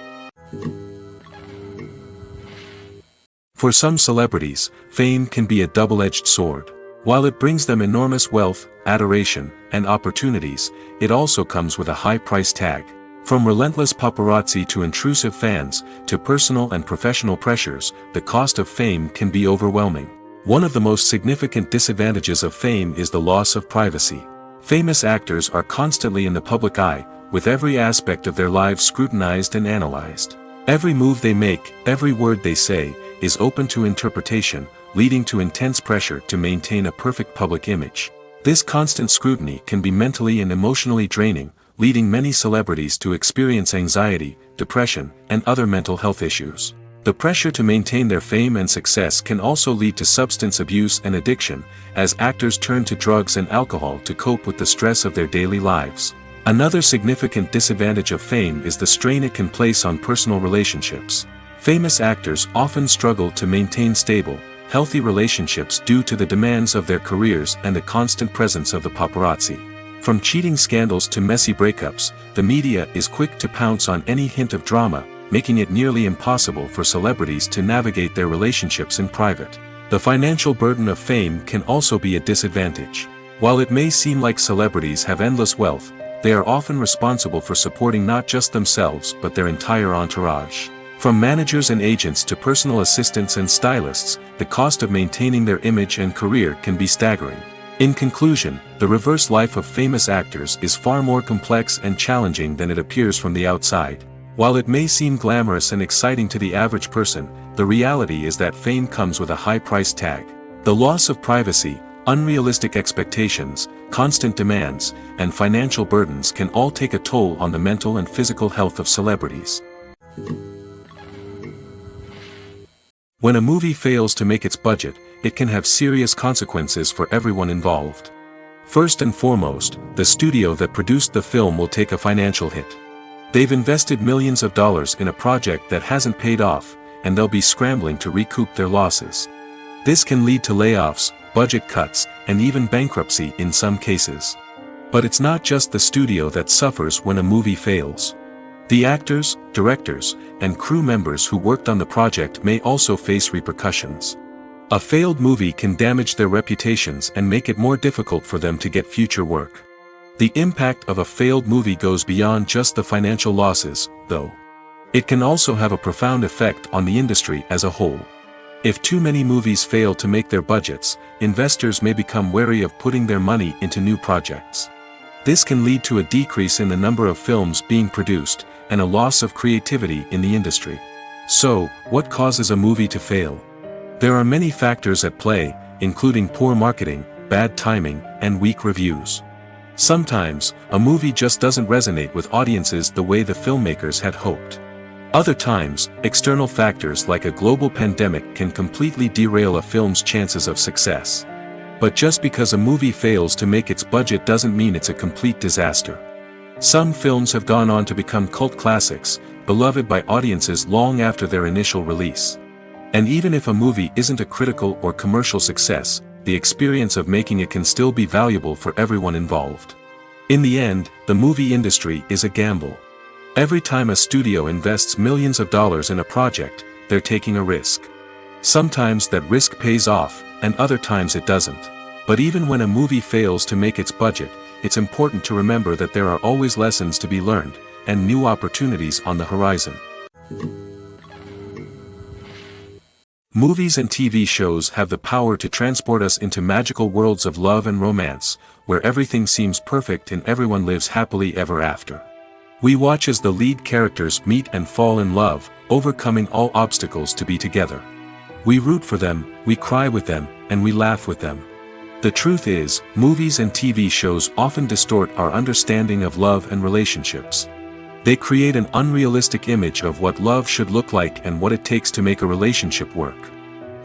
For some celebrities, fame can be a double-edged sword. While it brings them enormous wealth, adoration, and opportunities, it also comes with a high price tag. From relentless paparazzi to intrusive fans, to personal and professional pressures, the cost of fame can be overwhelming. One of the most significant disadvantages of fame is the loss of privacy. Famous actors are constantly in the public eye, with every aspect of their lives scrutinized and analyzed. Every move they make, every word they say, is open to interpretation, leading to intense pressure to maintain a perfect public image. This constant scrutiny can be mentally and emotionally draining, leading many celebrities to experience anxiety, depression, and other mental health issues. The pressure to maintain their fame and success can also lead to substance abuse and addiction, as actors turn to drugs and alcohol to cope with the stress of their daily lives. Another significant disadvantage of fame is the strain it can place on personal relationships. Famous actors often struggle to maintain stable, healthy relationships due to the demands of their careers and the constant presence of the paparazzi. From cheating scandals to messy breakups, the media is quick to pounce on any hint of drama, making it nearly impossible for celebrities to navigate their relationships in private. The financial burden of fame can also be a disadvantage. While it may seem like celebrities have endless wealth, they are often responsible for supporting not just themselves but their entire entourage. From managers and agents to personal assistants and stylists, the cost of maintaining their image and career can be staggering. In conclusion, the reverse life of famous actors is far more complex and challenging than it appears from the outside. While it may seem glamorous and exciting to the average person, the reality is that fame comes with a high price tag. The loss of privacy, unrealistic expectations, constant demands, and financial burdens can all take a toll on the mental and physical health of celebrities. When a movie fails to make its budget, it can have serious consequences for everyone involved. First and foremost, the studio that produced the film will take a financial hit. They've invested millions of dollars in a project that hasn't paid off, and they'll be scrambling to recoup their losses. This can lead to layoffs, budget cuts, and even bankruptcy in some cases. But it's not just the studio that suffers when a movie fails. The actors, directors, and crew members who worked on the project may also face repercussions. A failed movie can damage their reputations and make it more difficult for them to get future work. The impact of a failed movie goes beyond just the financial losses, though. It can also have a profound effect on the industry as a whole. If too many movies fail to make their budgets, investors may become wary of putting their money into new projects. This can lead to a decrease in the number of films being produced, and a loss of creativity in the industry. So, what causes a movie to fail? There are many factors at play, including poor marketing, bad timing, and weak reviews. Sometimes, a movie just doesn't resonate with audiences the way the filmmakers had hoped. Other times, external factors like a global pandemic can completely derail a film's chances of success. But just because a movie fails to make its budget doesn't mean it's a complete disaster. Some films have gone on to become cult classics, beloved by audiences long after their initial release. And even if a movie isn't a critical or commercial success, the experience of making it can still be valuable for everyone involved. In the end, the movie industry is a gamble. Every time a studio invests millions of dollars in a project, they're taking a risk. Sometimes that risk pays off, and other times it doesn't. But even when a movie fails to make its budget, it's important to remember that there are always lessons to be learned, and new opportunities on the horizon. Movies and TV shows have the power to transport us into magical worlds of love and romance, where everything seems perfect and everyone lives happily ever after. We watch as the lead characters meet and fall in love, overcoming all obstacles to be together. We root for them, we cry with them, and we laugh with them. The truth is, movies and TV shows often distort our understanding of love and relationships. They create an unrealistic image of what love should look like and what it takes to make a relationship work.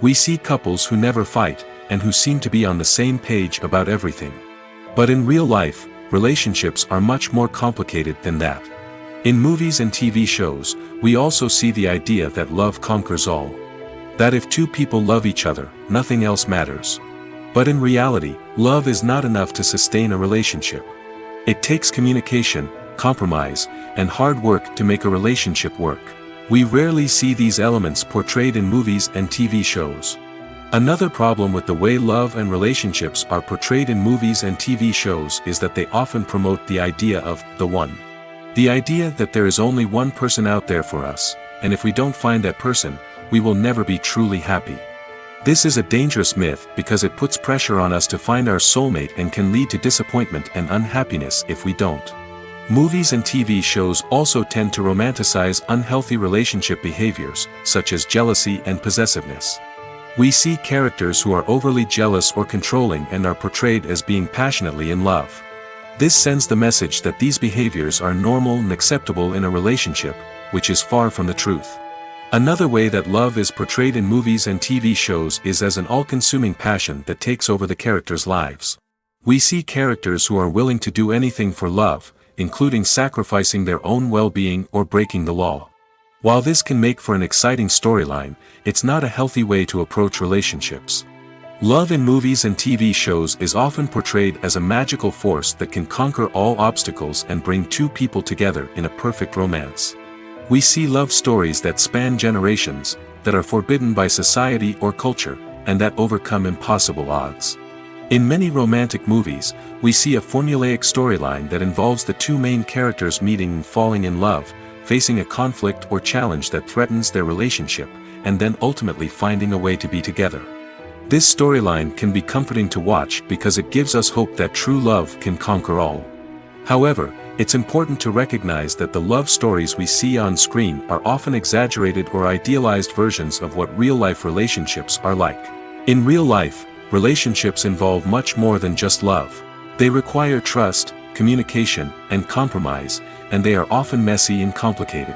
We see couples who never fight, and who seem to be on the same page about everything. But in real life, relationships are much more complicated than that. In movies and TV shows, we also see the idea that love conquers all. That if two people love each other, nothing else matters. But in reality, love is not enough to sustain a relationship. It takes communication, compromise, and hard work to make a relationship work. We rarely see these elements portrayed in movies and TV shows. Another problem with the way love and relationships are portrayed in movies and TV shows is that they often promote the idea of the one. The idea that there is only one person out there for us, and if we don't find that person, we will never be truly happy. This is a dangerous myth because it puts pressure on us to find our soulmate and can lead to disappointment and unhappiness if we don't. Movies and TV shows also tend to romanticize unhealthy relationship behaviors, such as jealousy and possessiveness. We see characters who are overly jealous or controlling and are portrayed as being passionately in love. This sends the message that these behaviors are normal and acceptable in a relationship, which is far from the truth. Another way that love is portrayed in movies and TV shows is as an all-consuming passion that takes over the characters' lives. We see characters who are willing to do anything for love, including sacrificing their own well-being or breaking the law. While this can make for an exciting storyline, it's not a healthy way to approach relationships. Love in movies and TV shows is often portrayed as a magical force that can conquer all obstacles and bring two people together in a perfect romance. We see love stories that span generations, that are forbidden by society or culture, and that overcome impossible odds. In many romantic movies, we see a formulaic storyline that involves the two main characters meeting and falling in love, facing a conflict or challenge that threatens their relationship, and then ultimately finding a way to be together. This storyline can be comforting to watch because it gives us hope that true love can conquer all. However, it's important to recognize that the love stories we see on screen are often exaggerated or idealized versions of what real-life relationships are like. In real life, relationships involve much more than just love. They require trust, communication, and compromise, and they are often messy and complicated.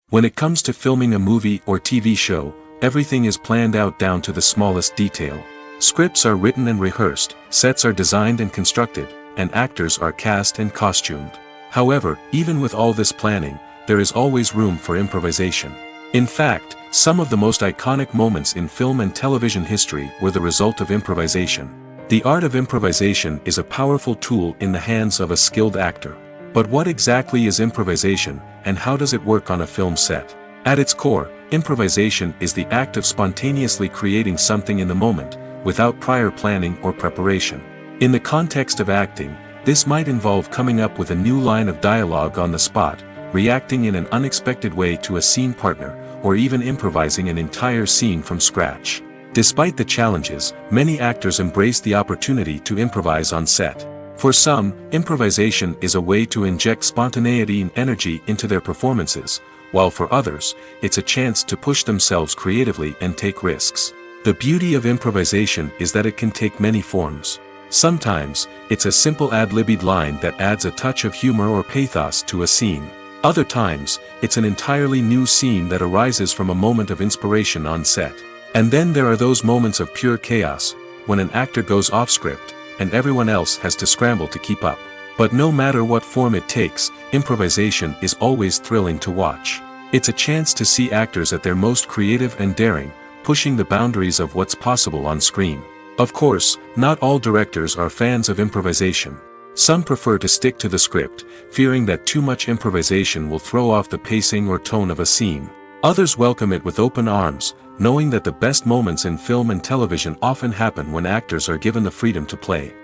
When it comes to filming a movie or TV show, everything is planned out down to the smallest detail. Scripts are written and rehearsed, sets are designed and constructed, and actors are cast and costumed. However, even with all this planning, there is always room for improvisation. In fact, some of the most iconic moments in film and television history were the result of improvisation. The art of improvisation is a powerful tool in the hands of a skilled actor. But what exactly is improvisation, and how does it work on a film set? At its core, improvisation is the act of spontaneously creating something in the moment, without prior planning or preparation. In the context of acting, this might involve coming up with a new line of dialogue on the spot, reacting in an unexpected way to a scene partner, or even improvising an entire scene from scratch. Despite the challenges, many actors embrace the opportunity to improvise on set. For some, improvisation is a way to inject spontaneity and energy into their performances, while for others, it's a chance to push themselves creatively and take risks. The beauty of improvisation is that it can take many forms. Sometimes, it's a simple ad-libbed line that adds a touch of humor or pathos to a scene. Other times, it's an entirely new scene that arises from a moment of inspiration on set. And then there are those moments of pure chaos, when an actor goes off script, and everyone else has to scramble to keep up. But no matter what form it takes, improvisation is always thrilling to watch. It's a chance to see actors at their most creative and daring, pushing the boundaries of what's possible on screen. Of course, not all directors are fans of improvisation. Some prefer to stick to the script, fearing that too much improvisation will throw off the pacing or tone of a scene. Others welcome it with open arms, knowing that the best moments in film and television often happen when actors are given the freedom to play.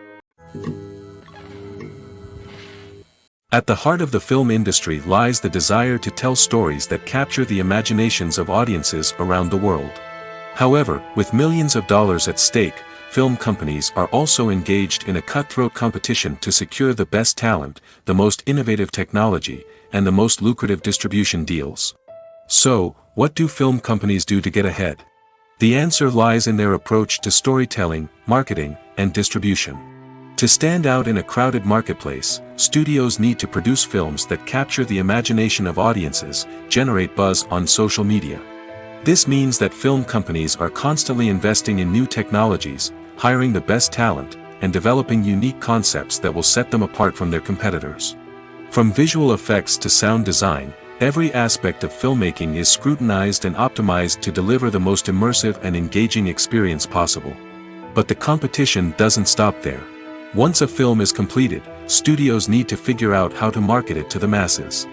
At the heart of the film industry lies the desire to tell stories that capture the imaginations of audiences around the world. However, with millions of dollars at stake, film companies are also engaged in a cutthroat competition to secure the best talent, the most innovative technology, and the most lucrative distribution deals. So, what do film companies do to get ahead? The answer lies in their approach to storytelling, marketing, and distribution. To stand out in a crowded marketplace, studios need to produce films that capture the imagination of audiences, generate buzz on social media. This means that film companies are constantly investing in new technologies, hiring the best talent, and developing unique concepts that will set them apart from their competitors. From visual effects to sound design, every aspect of filmmaking is scrutinized and optimized to deliver the most immersive and engaging experience possible. But the competition doesn't stop there. Once a film is completed, studios need to figure out how to market it to the masses.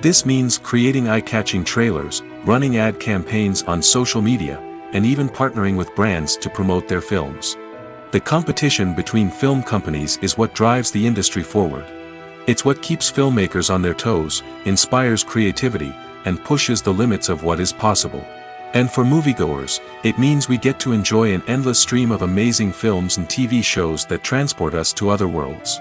This means creating eye-catching trailers, running ad campaigns on social media, and even partnering with brands to promote their films. The competition between film companies is what drives the industry forward. It's what keeps filmmakers on their toes, inspires creativity, and pushes the limits of what is possible. And for moviegoers, it means we get to enjoy an endless stream of amazing films and TV shows that transport us to other worlds.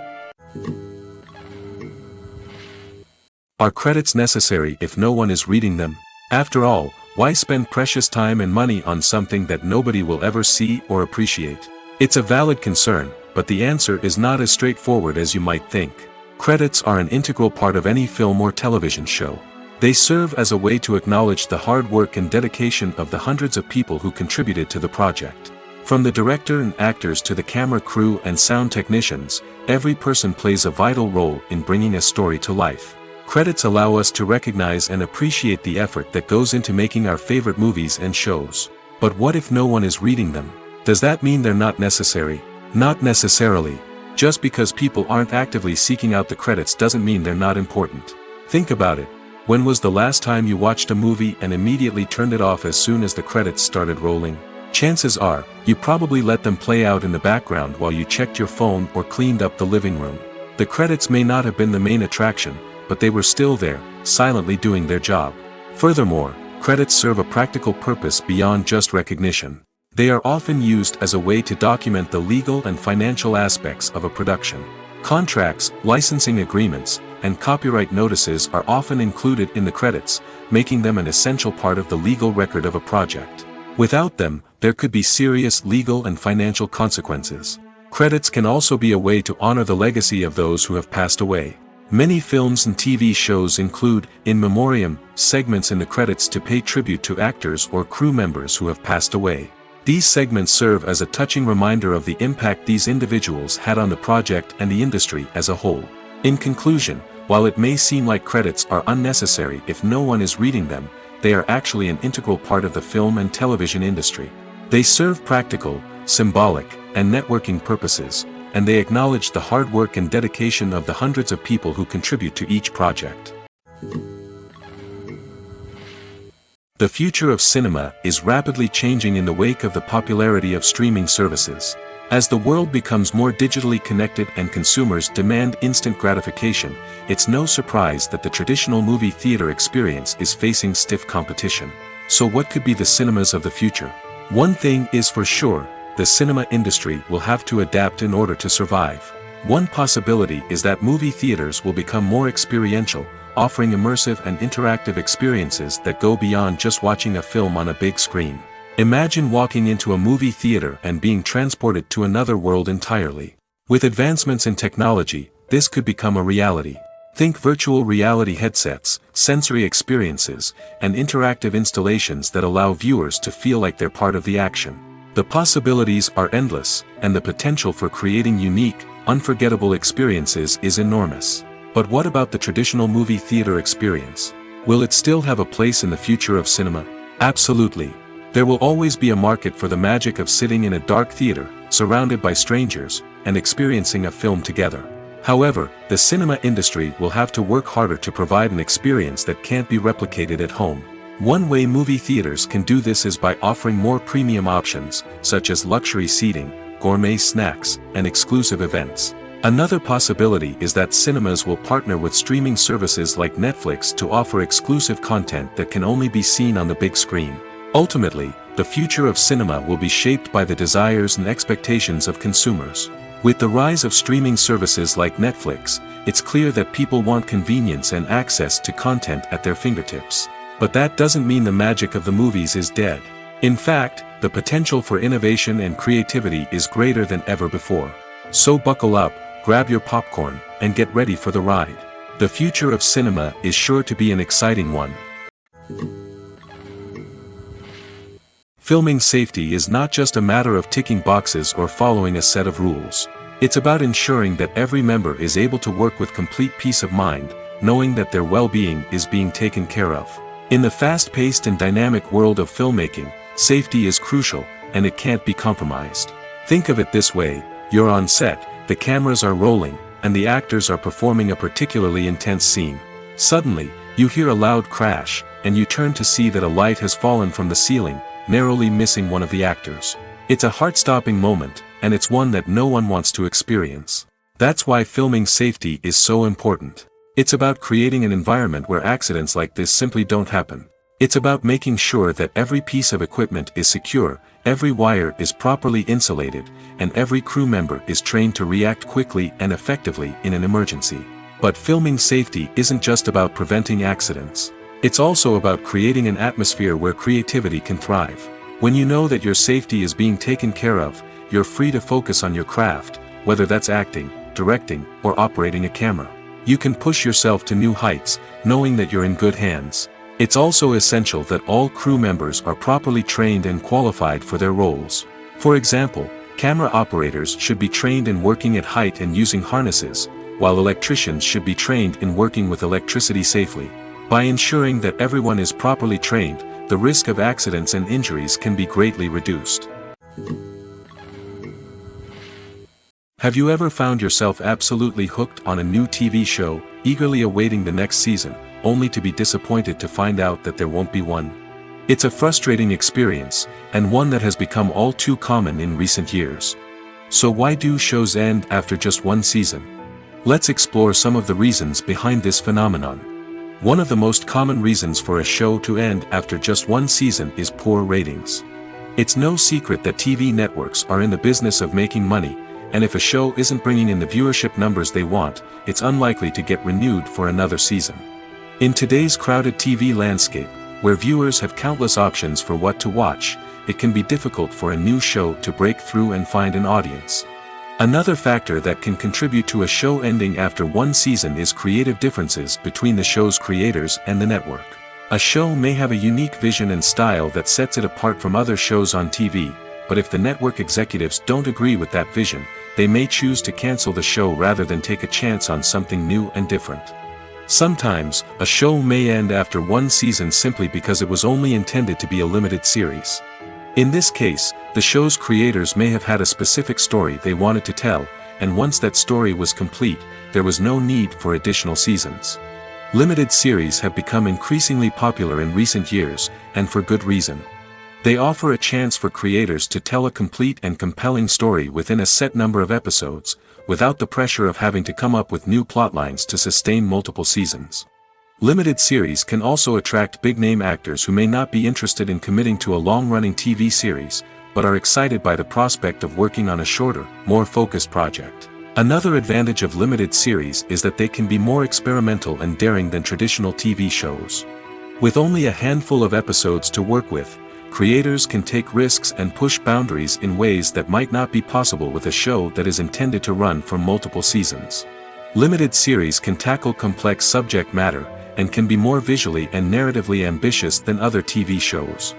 Are credits necessary if no one is reading them? After all, why spend precious time and money on something that nobody will ever see or appreciate? It's a valid concern, but the answer is not as straightforward as you might think. Credits are an integral part of any film or television show. They serve as a way to acknowledge the hard work and dedication of the hundreds of people who contributed to the project. From the director and actors to the camera crew and sound technicians, every person plays a vital role in bringing a story to life. Credits allow us to recognize and appreciate the effort that goes into making our favorite movies and shows. But what if no one is reading them? Does that mean they're not necessary? Not necessarily. Just because people aren't actively seeking out the credits doesn't mean they're not important. Think about it. When was the last time you watched a movie and immediately turned it off as soon as the credits started rolling? Chances are, you probably let them play out in the background while you checked your phone or cleaned up the living room. The credits may not have been the main attraction, but they were still there, silently doing their job. Furthermore, credits serve a practical purpose beyond just recognition. They are often used as a way to document the legal and financial aspects of a production. Contracts, licensing agreements, and copyright notices are often included in the credits, making them an essential part of the legal record of a project. Without them, there could be serious legal and financial consequences. Credits can also be a way to honor the legacy of those who have passed away. Many films and TV shows include, in memoriam, segments in the credits to pay tribute to actors or crew members who have passed away. These segments serve as a touching reminder of the impact these individuals had on the project and the industry as a whole. In conclusion, while it may seem like credits are unnecessary if no one is reading them, they are actually an integral part of the film and television industry. They serve practical, symbolic, and networking purposes, and they acknowledge the hard work and dedication of the hundreds of people who contribute to each project. The future of cinema is rapidly changing in the wake of the popularity of streaming services. As the world becomes more digitally connected and consumers demand instant gratification, it's no surprise that the traditional movie theater experience is facing stiff competition. So what could be the cinemas of the future? One thing is for sure, the cinema industry will have to adapt in order to survive. One possibility is that movie theaters will become more experiential, offering immersive and interactive experiences that go beyond just watching a film on a big screen. Imagine walking into a movie theater and being transported to another world entirely. With advancements in technology, this could become a reality. Think virtual reality headsets, sensory experiences, and interactive installations that allow viewers to feel like they're part of the action. The possibilities are endless, and the potential for creating unique, unforgettable experiences is enormous. But what about the traditional movie theater experience? Will it still have a place in the future of cinema? Absolutely. There will always be a market for the magic of sitting in a dark theater, surrounded by strangers, and experiencing a film together. However, the cinema industry will have to work harder to provide an experience that can't be replicated at home. One way movie theaters can do this is by offering more premium options, such as luxury seating, gourmet snacks, and exclusive events. Another possibility is that cinemas will partner with streaming services like Netflix to offer exclusive content that can only be seen on the big screen. Ultimately, the future of cinema will be shaped by the desires and expectations of consumers. With the rise of streaming services like Netflix, it's clear that people want convenience and access to content at their fingertips. But that doesn't mean the magic of the movies is dead. In fact, the potential for innovation and creativity is greater than ever before. So buckle up, grab your popcorn, and get ready for the ride. The future of cinema is sure to be an exciting one. Filming safety is not just a matter of ticking boxes or following a set of rules. It's about ensuring that every member is able to work with complete peace of mind, knowing that their well-being is being taken care of. In the fast-paced and dynamic world of filmmaking, safety is crucial, and it can't be compromised. Think of it this way: you're on set, the cameras are rolling, and the actors are performing a particularly intense scene. Suddenly, you hear a loud crash, and you turn to see that a light has fallen from the ceiling, narrowly missing one of the actors. It's a heart-stopping moment, and it's one that no one wants to experience. That's why filming safety is so important. It's about creating an environment where accidents like this simply don't happen. It's about making sure that every piece of equipment is secure, every wire is properly insulated, and every crew member is trained to react quickly and effectively in an emergency. But filming safety isn't just about preventing accidents. It's also about creating an atmosphere where creativity can thrive. When you know that your safety is being taken care of, you're free to focus on your craft, whether that's acting, directing, or operating a camera. You can push yourself to new heights, knowing that you're in good hands. It's also essential that all crew members are properly trained and qualified for their roles. For example, camera operators should be trained in working at height and using harnesses, while electricians should be trained in working with electricity safely. By ensuring that everyone is properly trained, the risk of accidents and injuries can be greatly reduced. Have you ever found yourself absolutely hooked on a new TV show, eagerly awaiting the next season, only to be disappointed to find out that there won't be one? It's a frustrating experience, and one that has become all too common in recent years. So why do shows end after just one season? Let's explore some of the reasons behind this phenomenon. One of the most common reasons for a show to end after just one season is poor ratings. It's no secret that TV networks are in the business of making money, and if a show isn't bringing in the viewership numbers they want, it's unlikely to get renewed for another season. In today's crowded TV landscape, where viewers have countless options for what to watch, it can be difficult for a new show to break through and find an audience. Another factor that can contribute to a show ending after one season is creative differences between the show's creators and the network. A show may have a unique vision and style that sets it apart from other shows on TV, but if the network executives don't agree with that vision, they may choose to cancel the show rather than take a chance on something new and different. Sometimes, a show may end after one season simply because it was only intended to be a limited series. In this case, the show's creators may have had a specific story they wanted to tell, and once that story was complete, there was no need for additional seasons. Limited series have become increasingly popular in recent years, and for good reason. They offer a chance for creators to tell a complete and compelling story within a set number of episodes, without the pressure of having to come up with new plotlines to sustain multiple seasons. Limited series can also attract big-name actors who may not be interested in committing to a long-running TV series, but are excited by the prospect of working on a shorter, more focused project. Another advantage of limited series is that they can be more experimental and daring than traditional TV shows. With only a handful of episodes to work with, creators can take risks and push boundaries in ways that might not be possible with a show that is intended to run for multiple seasons. Limited series can tackle complex subject matter, and can be more visually and narratively ambitious than other TV shows.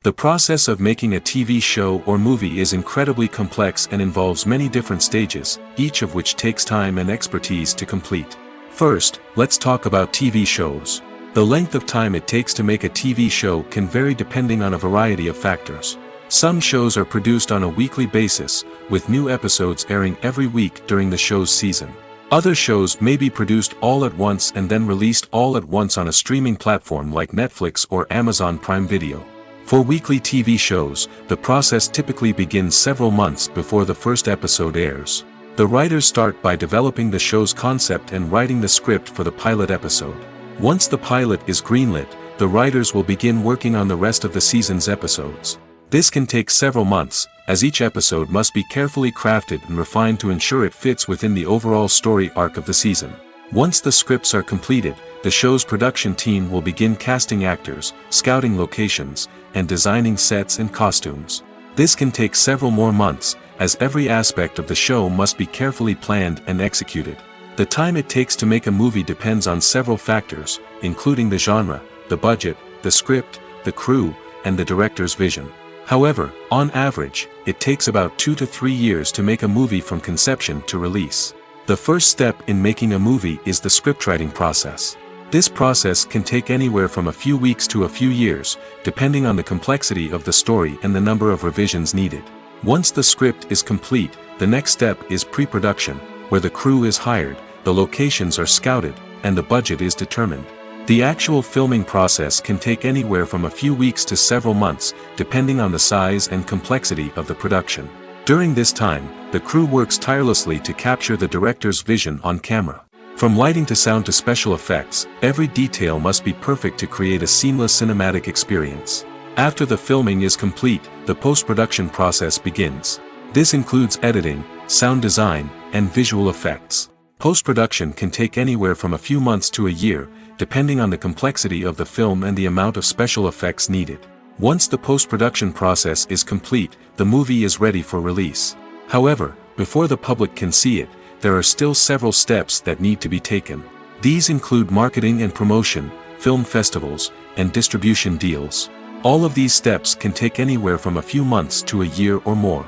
The process of making a TV show or movie is incredibly complex and involves many different stages, each of which takes time and expertise to complete. First, let's talk about TV shows. The length of time it takes to make a TV show can vary depending on a variety of factors. Some shows are produced on a weekly basis, with new episodes airing every week during the show's season. Other shows may be produced all at once and then released all at once on a streaming platform like Netflix or Amazon Prime Video. For weekly TV shows, the process typically begins several months before the first episode airs. The writers start by developing the show's concept and writing the script for the pilot episode. Once the pilot is greenlit, the writers will begin working on the rest of the season's episodes. This can take several months, as each episode must be carefully crafted and refined to ensure it fits within the overall story arc of the season. Once the scripts are completed, the show's production team will begin casting actors, scouting locations, and designing sets and costumes. This can take several more months, as every aspect of the show must be carefully planned and executed. The time it takes to make a movie depends on several factors, including the genre, the budget, the script, the crew, and the director's vision. However, on average, it takes about 2 to 3 years to make a movie from conception to release. The first step in making a movie is the scriptwriting process. This process can take anywhere from a few weeks to a few years, depending on the complexity of the story and the number of revisions needed. Once the script is complete, the next step is pre-production, where the crew is hired, the locations are scouted, and the budget is determined. The actual filming process can take anywhere from a few weeks to several months, depending on the size and complexity of the production. During this time, the crew works tirelessly to capture the director's vision on camera. From lighting to sound to special effects, every detail must be perfect to create a seamless cinematic experience. After the filming is complete, the post-production process begins. This includes editing, sound design, and visual effects. Post-production can take anywhere from a few months to a year, depending on the complexity of the film and the amount of special effects needed. Once the post-production process is complete, the movie is ready for release. However, Before the public can see it, there are still several steps that need to be taken. These include marketing and promotion, film festivals, and distribution deals. All of these steps can take anywhere from a few months to a year or more.